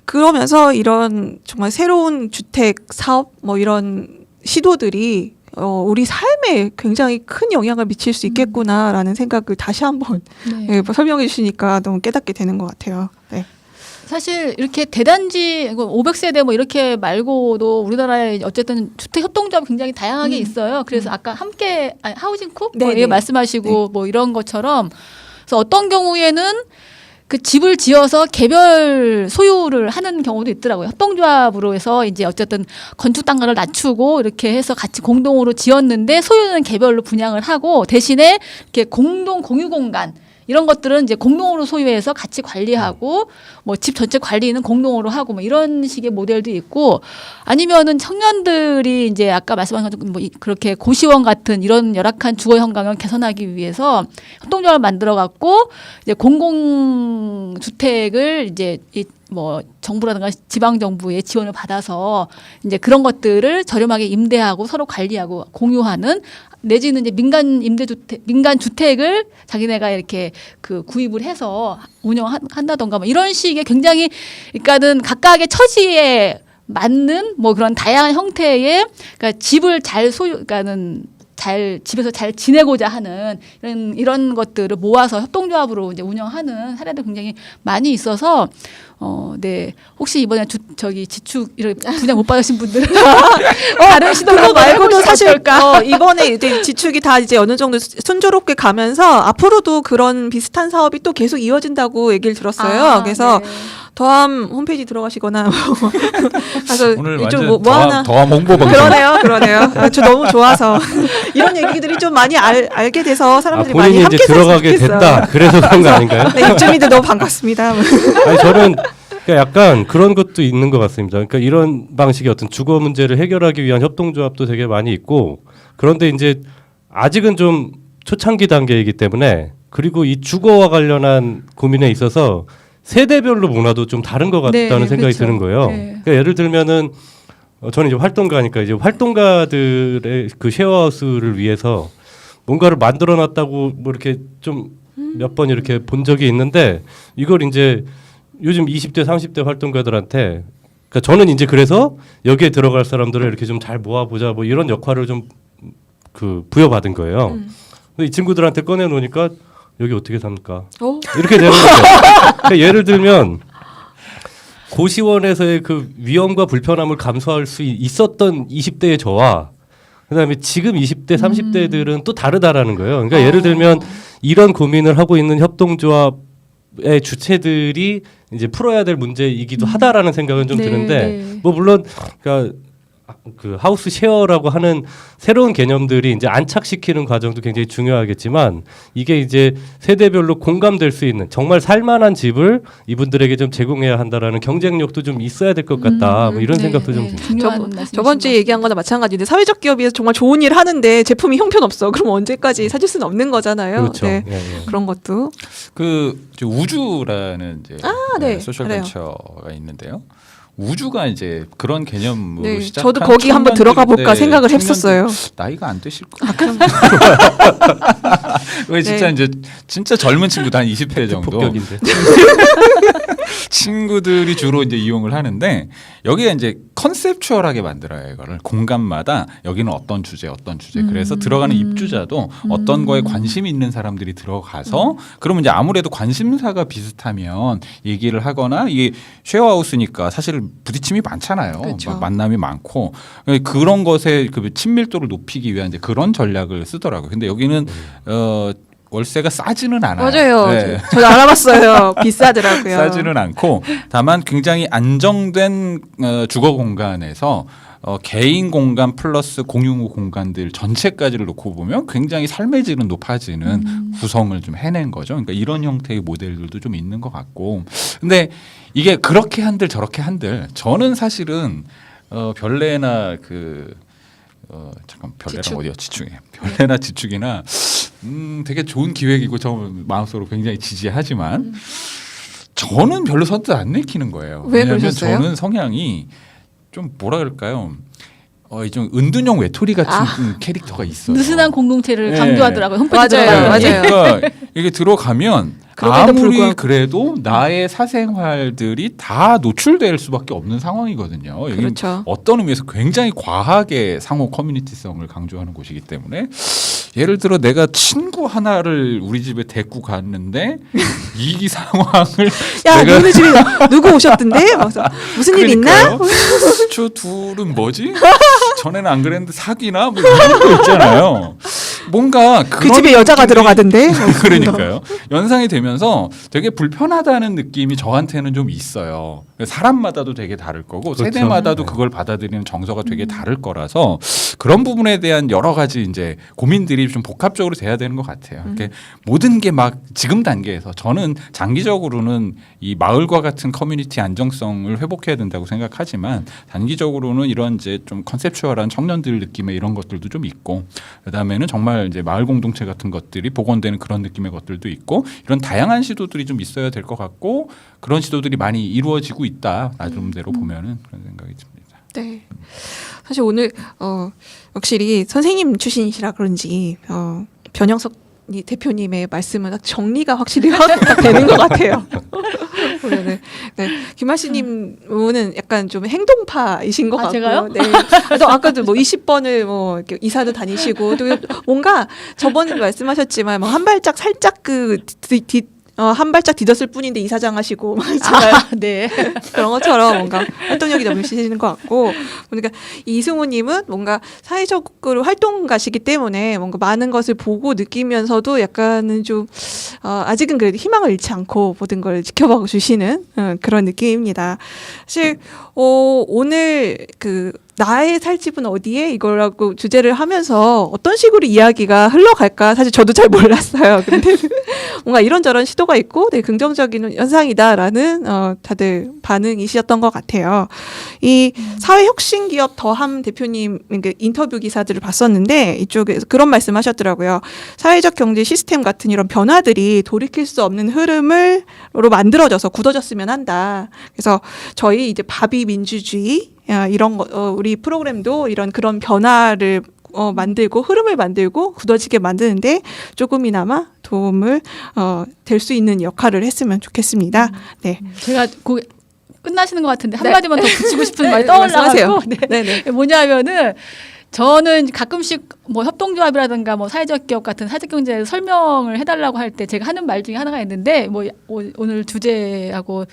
Speaker 3: 그러면서 이런 정말 새로운 주택 사업 뭐 이런 시도들이 우리 삶에 굉장히 큰 영향을 미칠 수 있겠구나라는 생각을 다시 한번
Speaker 5: 네.
Speaker 3: 설명해 주시니까 너무 깨닫게 되는 것 같아요. 네.
Speaker 5: 사실 이렇게 대단지 500세대 뭐 이렇게 말고도 우리나라에 어쨌든 주택 협동조합 굉장히 다양하게 있어요. 그래서 아까 함께 하우징쿡 뭐
Speaker 3: 네네.
Speaker 5: 말씀하시고 뭐 이런 것처럼 그래서 어떤 경우에는 그 집을 지어서 개별 소유를 하는 경우도 있더라고요. 협동조합으로 해서 이제 어쨌든 건축 단가를 낮추고 이렇게 해서 같이 공동으로 지었는데 소유는 개별로 분양을 하고 대신에 이렇게 공동 공유 공간 이런 것들은 이제 공동으로 소유해서 같이 관리하고 뭐 집 전체 관리는 공동으로 하고 뭐 이런 식의 모델도 있고 아니면은 청년들이 이제 아까 말씀하신 것처럼 뭐 그렇게 고시원 같은 이런 열악한 주거 환경을 개선하기 위해서 협동조합을 만들어 갖고 이제 공공 주택을 이제 뭐 정부라든가 지방 정부의 지원을 받아서 이제 그런 것들을 저렴하게 임대하고 서로 관리하고 공유하는 내지는 이제 민간 주택을 자기네가 이렇게 그 구입을 해서 운영한다던가 뭐 이런 식의 굉장히 그러니까는 각각의 처지에 맞는 뭐 그런 다양한 형태의 그러니까 집을 그러니까는 집에서 잘 지내고자 하는 이런 것들을 모아서 협동조합으로 이제 운영하는 사례도 굉장히 많이 있어서 네 혹시 이번에 지축 분양 못 받으신 분들은 다른 시도로
Speaker 3: 말고도 사실
Speaker 5: 어떨까?
Speaker 3: 이번에 이제 지축이 다 이제 어느 정도 순조롭게 가면서 앞으로도 그런 비슷한 사업이 또 계속 이어진다고 얘기를 들었어요. 그래서
Speaker 5: 네.
Speaker 3: 더함 홈페이지 들어가시거나 가서
Speaker 4: 오늘
Speaker 3: 이쪽
Speaker 4: 완전
Speaker 3: 뭐 하나
Speaker 4: 더함 홍보 방송.
Speaker 3: 그러네요. 저 너무 좋아서 이런 얘기들이 좀 많이 알게 돼서 사람들이 많이
Speaker 6: 본인이
Speaker 3: 함께
Speaker 6: 이제 들어가게
Speaker 3: 살았으면
Speaker 6: 됐다. 그래서 그런 거 아닌가요?
Speaker 3: 네, 입주민들 너무 반갑습니다.
Speaker 6: 아니 저는 그러니까 약간 그런 것도 있는 것 같습니다. 그러니까 이런 방식의 어떤 주거 문제를 해결하기 위한 협동조합도 되게 많이 있고 그런데 이제 아직은 좀 초창기 단계이기 때문에 그리고 이 주거와 관련한 고민에 있어서 세대별로 문화도 좀 다른 것 같다는
Speaker 5: 네,
Speaker 6: 생각이
Speaker 5: 그렇죠.
Speaker 6: 드는 거예요.
Speaker 5: 네.
Speaker 6: 그러니까 예를 들면은 저는 이제 활동가니까 이제 활동가들의 그 쉐어하우스를 위해서 뭔가를 만들어놨다고 뭐 이렇게 좀 몇 번 이렇게 본 적이 있는데 이걸 이제 요즘 20대 30대 활동가들한테 그러니까 저는 이제 그래서 여기에 들어갈 사람들을 이렇게 좀 잘 모아보자 뭐 이런 역할을 좀 그 부여받은 거예요. 근데 이 친구들한테 꺼내 놓으니까 여기 어떻게 삽니까? 이렇게 되는 거죠. 그러니까 예를 들면 고시원에서의 그 위험과 불편함을 감수할 수 있었던 20대의 저와 그다음에 지금 20대 30대들은 또 다르다라는 거예요. 그러니까 예를 들면 이런 고민을 하고 있는 협동조합의 주체들이 이제 풀어야 될 문제이기도 하다라는 생각은 좀
Speaker 5: 네,
Speaker 6: 드는데
Speaker 5: 네.
Speaker 6: 뭐 물론 그러니까 그 하우스 쉐어라고 하는 새로운 개념들이 이제 안착시키는 과정도 굉장히 중요하겠지만 이게 이제 세대별로 공감될 수 있는 정말 살만한 집을 이분들에게 좀 제공해야 한다라는 경쟁력도 좀 있어야 될 것 같다. 뭐 이런 생각도 좀 듭니다.
Speaker 5: 중요한 말씀이신
Speaker 3: 저번 주에 얘기한 거나 마찬가지인데 사회적 기업이 정말 좋은 일 하는데 제품이 형편없어. 그럼 언제까지 사줄 수는 없는 거잖아요.
Speaker 6: 그렇죠.
Speaker 3: 네.
Speaker 6: 예, 예.
Speaker 3: 그런 것도.
Speaker 4: 이제 우주라는 이제
Speaker 3: 네.
Speaker 4: 소셜
Speaker 3: 알아요.
Speaker 4: 벤처가 있는데요. 우주가 이제 그런 개념으로
Speaker 3: 네,
Speaker 4: 시작한
Speaker 3: 저도 거기 한번 들어가 볼까
Speaker 4: 청년들인데
Speaker 3: 생각을
Speaker 4: 청년들
Speaker 3: 했었어요.
Speaker 4: 나이가 안 되실
Speaker 3: 아,
Speaker 4: 거예요. 왜 진짜
Speaker 3: 네.
Speaker 4: 이제 진짜 젊은 친구들 한 20대 정도
Speaker 6: 폭격인데.
Speaker 4: 친구들이 주로 이제 이용을 하는데 여기에 이제 컨셉추얼하게 만들어요. 이거를 공간마다 여기는 어떤 주제 그래서 들어가는 입주자도 어떤 거에 관심이 있는 사람들이 들어가서 그러면 이제 아무래도 관심사가 비슷하면 얘기를 하거나 이게 쉐어하우스니까 사실 부딪힘이 많잖아요.
Speaker 3: 그렇죠.
Speaker 4: 만남이 많고 그런 것에 그 친밀도를 높이기 위한 이제 그런 전략을 쓰더라고요. 근데 여기는 월세가 싸지는 않아요.
Speaker 3: 맞아요.
Speaker 4: 네.
Speaker 3: 저도 알아봤어요. 비싸더라고요.
Speaker 4: 싸지는 않고 다만 굉장히 안정된 주거 공간에서 개인 공간 플러스 공용 공간들 전체까지를 놓고 보면 굉장히 삶의 질은 높아지는 구성을 좀 해낸 거죠. 그러니까 이런 형태의 모델들도 좀 있는 것 같고. 근데 이게 그렇게 한들 저렇게 한들 저는 사실은 별내나 잠깐 별내랑
Speaker 3: 지축.
Speaker 4: 어디요? 지축에 별내나 지축이나 되게 좋은 기획이고 저 마음속으로 굉장히 지지하지만 저는 별로 선뜻 안 내키는 거예요.
Speaker 3: 왜
Speaker 4: 왜냐하면
Speaker 3: 그러셨어요?
Speaker 4: 저는 성향이 좀 뭐라 그럴까요? 좀 은둔형 외톨이 같은 캐릭터가 있어요.
Speaker 5: 느슨한 공동체를
Speaker 4: 네.
Speaker 5: 강조하더라고요. 홈페이지
Speaker 3: 맞아요.
Speaker 5: 들어가면.
Speaker 3: 맞아요.
Speaker 4: 그러니까 이게 들어가면
Speaker 3: 그럼에도
Speaker 4: 아무리
Speaker 3: 불구하고.
Speaker 4: 그래도 나의 사생활들이 다 노출될 수밖에 없는 상황이거든요. 여기
Speaker 3: 그렇죠.
Speaker 4: 어떤 의미에서 굉장히 과하게 상호 커뮤니티성을 강조하는 곳이기 때문에 예를 들어 내가 친구 하나를 우리 집에 데리고 갔는데 이 상황을
Speaker 3: 야,
Speaker 4: 내가
Speaker 3: 너네 집에 누구 오셨던데? 그래서 무슨 일 있나?
Speaker 4: 그러니까요. 저 둘은 뭐지? 전에는 안 그랬는데 사귀나? 뭐 이런 거 있잖아요. 뭔가
Speaker 3: 그
Speaker 4: 그런
Speaker 3: 집에 여자가
Speaker 4: 느낌이-
Speaker 3: 들어가던데?
Speaker 4: 그러니까요. 연상이 되면서 되게 불편하다는 느낌이 저한테는 좀 있어요. 사람마다도 되게 다를 거고
Speaker 6: 그렇죠.
Speaker 4: 세대마다도
Speaker 6: 네.
Speaker 4: 그걸 받아들이는 정서가 되게 다를 거라서 그런 부분에 대한 여러 가지 이제 고민들이 좀 복합적으로 돼야 되는 것 같아요. 이렇게 모든 게 막 지금 단계에서 저는 장기적으로는 이 마을과 같은 커뮤니티 안정성을 회복해야 된다고 생각하지만 단기적으로는 이런 이제 좀 컨셉추얼한 청년들 느낌의 이런 것들도 좀 있고 그다음에는 정말 이제 마을 공동체 같은 것들이 복원되는 그런 느낌의 것들도 있고 이런 다양한 시도들이 좀 있어야 될 것 같고 그런 시도들이 많이 이루어지고 있다 나름대로 보면은 그런 생각이 듭니다.
Speaker 3: 네. 사실 오늘 확실히 선생님 출신이시라 그런지 변영석 대표님의 말씀은 정리가 확실히 확 되는 것 같아요. 네. 네. 김하시님은 약간 좀 행동파이신 것
Speaker 5: 아,
Speaker 3: 같고요.
Speaker 5: 제가요?
Speaker 3: 네. 또 아까도 뭐 20번을 뭐 이렇게 이사도 다니시고 또 뭔가 저번에 말씀하셨지만 뭐 한 발짝 살짝 한 발짝 디뎠을 뿐인데 이사장 하시고 막 있잖아요.
Speaker 5: 네.
Speaker 3: 그런 것처럼 뭔가 활동력이 넘치시는 것 같고 그러니까 이승우님은 뭔가 사회적으로 활동가시기 때문에 뭔가 많은 것을 보고 느끼면서도 약간은 좀 아직은 그래도 희망을 잃지 않고 모든 걸 지켜봐 주시는 그런 느낌입니다. 사실 오늘 나의 살 집은 어디에 이거라고 주제를 하면서 어떤 식으로 이야기가 흘러갈까 사실 저도 잘 몰랐어요. 근데 뭔가 이런저런 시도가 있고 되게 긍정적인 현상이다라는 다들 반응이셨던 것 같아요. 이 사회혁신기업 더함 대표님 인터뷰 기사들을 봤었는데 이쪽에서 그런 말씀하셨더라고요. 사회적 경제 시스템 같은 이런 변화들이 돌이킬 수 없는 흐름으로 만들어져서 굳어졌으면 한다. 그래서 저희 이제 바비 민주주의 이런 거 우리 프로그램도 이런 그런 변화를 만들고 흐름을 만들고 굳어지게 만드는데 조금이나마 도움을 될 수 있는 역할을 했으면 좋겠습니다. 네.
Speaker 5: 제가 끝나시는 것 같은데 한 마디만 더 붙이고 싶은 말이
Speaker 3: 말씀하세요.
Speaker 5: 떠올라가지고
Speaker 3: 네.
Speaker 5: 뭐냐면은 저는 가끔씩 뭐 협동조합이라든가 뭐 사회적 기업 같은 사회적 경제에 설명을 해달라고 할 때 제가 하는 말 중에 하나가 있는데 뭐 오늘 주제하고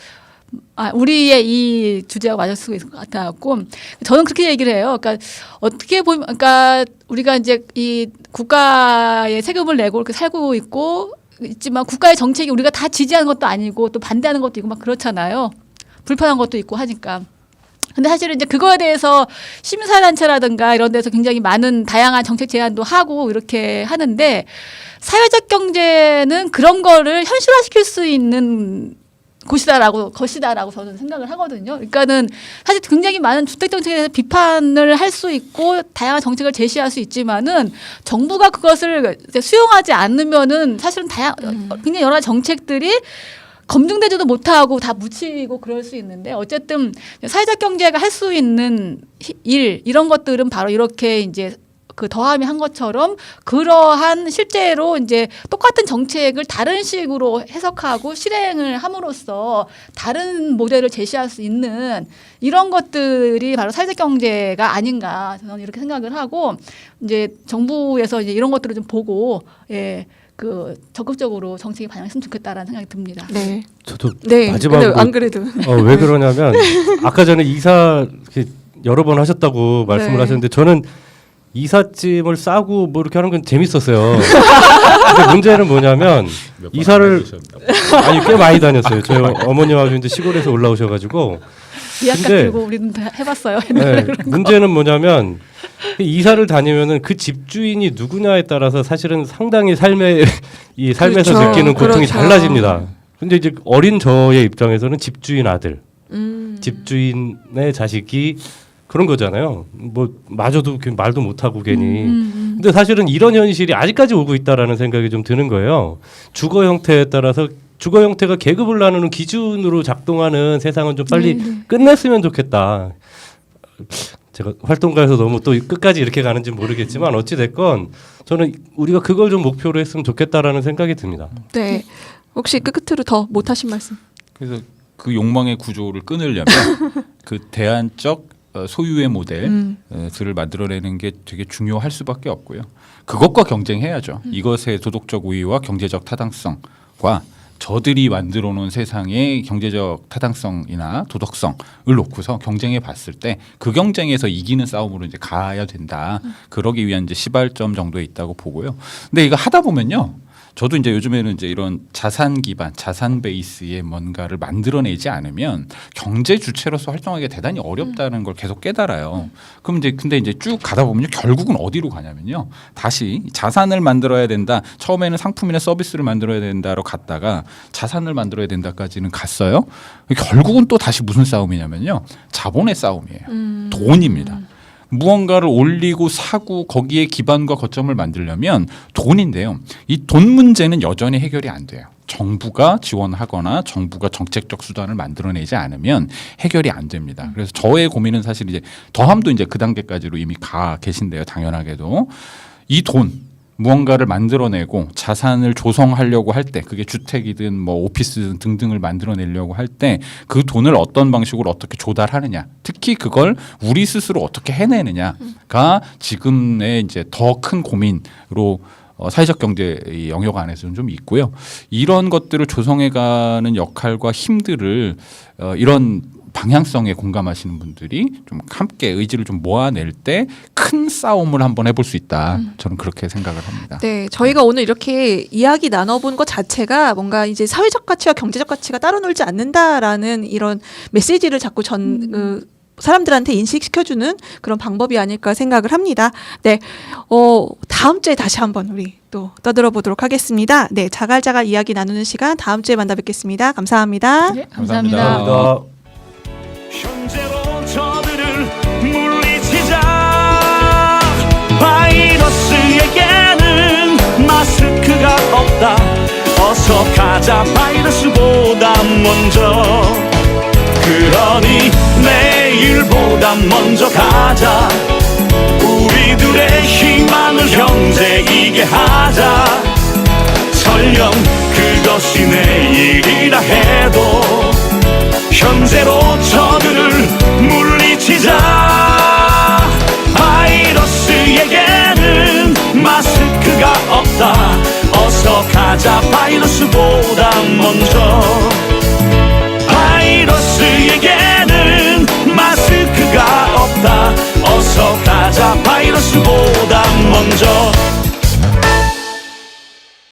Speaker 5: 우리의 이 주제가 맞을 수 있을 것 같아갖고 저는 그렇게 얘기를 해요. 그러니까 어떻게 보면, 그러니까 우리가 이제 이 국가의 세금을 내고 이렇게 살고 있지만 국가의 정책이 우리가 다 지지하는 것도 아니고 또 반대하는 것도 있고 막 그렇잖아요. 불편한 것도 있고 하니까. 근데 사실은 이제 그거에 대해서 시민사회단체라든가 이런 데서 굉장히 많은 다양한 정책 제안도 하고 이렇게 하는데 사회적 경제는 그런 거를 현실화시킬 수 있는 것이다라고 저는 생각을 하거든요. 그러니까는 사실 굉장히 많은 주택 정책에 대해서 비판을 할 수 있고 다양한 정책을 제시할 수 있지만은 정부가 그것을 수용하지 않으면은 사실은 굉장히 여러 가지 정책들이 검증되지도 못하고 다 묻히고 그럴 수 있는데 어쨌든 사회적 경제가 할 수 있는 일 이런 것들은 바로 이렇게 이제 그 더함이 한 것처럼 그러한 실제로 이제 똑같은 정책을 다른 식으로 해석하고 실행을 함으로써 다른 모델을 제시할 수 있는 이런 것들이 바로 사회적 경제가 아닌가 저는 이렇게 생각을 하고 이제 정부에서 이제 이런 것들을 좀 보고 그 적극적으로 정책에 반영했으면 좋겠다라는 생각이 듭니다.
Speaker 3: 네.
Speaker 6: 저도
Speaker 3: 네.
Speaker 6: 마지막으로
Speaker 3: 안 그래도
Speaker 6: 왜 그러냐면 아까 전에 이사 이렇게 여러 번 하셨다고 말씀을
Speaker 3: 네.
Speaker 6: 하셨는데 저는 이삿짐을 싸고 뭐 이렇게 하는 건 재밌었어요. 근데 문제는 뭐냐면 이사를 아니 꽤 많이 다녔어요. 저희 어머님하고 이제 시골에서 올라오셔가지고.
Speaker 5: 예약값
Speaker 6: 근데
Speaker 5: 들고 우리는 다 해봤어요.
Speaker 6: 네, 문제는 뭐냐면 이사를 다니면은 그 집주인이 누구냐에 따라서 사실은 상당히 이 삶에서
Speaker 3: 그렇죠.
Speaker 6: 느끼는 고통이
Speaker 3: 그렇죠.
Speaker 6: 달라집니다. 근데 이제 어린 저의 입장에서는 집주인 아들, 집주인의 자식이 그런 거잖아요. 뭐 마저도 말도 못하고 괜히. 근데 사실은 이런 현실이 아직까지 오고 있다라는 생각이 좀 드는 거예요. 주거 형태에 따라서 주거 형태가 계급을 나누는 기준으로 작동하는 세상은 좀 빨리 끝냈으면 좋겠다. 제가 활동가에서 너무 또 끝까지 이렇게 가는지 모르겠지만 어찌 됐건 저는 우리가 그걸 좀 목표로 했으면 좋겠다라는 생각이 듭니다.
Speaker 3: 네. 혹시 끝으로 더 못하신 말씀?
Speaker 4: 그래서 그 욕망의 구조를 끊으려면 그 대안적 소유의 모델들을 만들어내는 게 되게 중요할 수밖에 없고요. 그것과 경쟁해야죠. 이것의 도덕적 우위와 경제적 타당성과 저들이 만들어 놓은 세상의 경제적 타당성이나 도덕성을 놓고서 경쟁해 봤을 때 그 경쟁에서 이기는 싸움으로 이제 가야 된다. 그러기 위한 이제 시발점 정도에 있다고 보고요. 근데 이거 하다 보면요. 저도 이제 요즘에는 이제 이런 자산 기반, 자산 베이스의 뭔가를 만들어내지 않으면 경제 주체로서 활동하기가 대단히 어렵다는 걸 계속 깨달아요. 그럼 이제 근데 이제 쭉 가다 보면요, 결국은 어디로 가냐면요, 다시 자산을 만들어야 된다. 처음에는 상품이나 서비스를 만들어야 된다로 갔다가 자산을 만들어야 된다까지는 갔어요. 결국은 또 다시 무슨 싸움이냐면요, 자본의 싸움이에요. 돈입니다. 무언가를 올리고 사고 거기에 기반과 거점을 만들려면 돈인데요. 이 돈 문제는 여전히 해결이 안 돼요. 정부가 지원하거나 정부가 정책적 수단을 만들어내지 않으면 해결이 안 됩니다. 그래서 저의 고민은 사실 이제 더함도 이제 그 단계까지로 이미 가 계신데요. 당연하게도 이 돈 무언가를 만들어내고 자산을 조성하려고 할 때 그게 주택이든 뭐 오피스든 등등을 만들어내려고 할 때 그 돈을 어떤 방식으로 어떻게 조달하느냐, 특히 그걸 우리 스스로 어떻게 해내느냐가 지금의 이제 더 큰 고민으로 사회적 경제 영역 안에서는 좀 있고요. 이런 것들을 조성해가는 역할과 힘들을 이런 방향성에 공감하시는 분들이 좀 함께 의지를 좀 모아낼 때 큰 싸움을 한번 해볼 수 있다. 저는 그렇게 생각을 합니다.
Speaker 3: 네, 저희가 오늘 이렇게 이야기 나눠본 것 자체가 뭔가 이제 사회적 가치와 경제적 가치가 따로 놀지 않는다라는 이런 메시지를 자꾸 사람들한테 인식시켜주는 그런 방법이 아닐까 생각을 합니다. 네, 다음 주에 다시 한번 우리 또 떠들어 보도록 하겠습니다. 네, 자갈자갈 이야기 나누는 시간 다음 주에 만나 뵙겠습니다. 감사합니다.
Speaker 5: 네, 감사합니다.
Speaker 6: 감사합니다.
Speaker 1: 현재로 저들을 물리치자. 바이러스에게는 마스크가 없다. 어서 가자 바이러스보다 먼저. 그러니 내일보다 먼저 가자. 우리들의 희망을 형제이게 하자. 설령 그것이 내일이라 해도 현재로 저들을 물리치자. 바이러스에게는 마스크가 없다. 어서 가자 바이러스보다 먼저.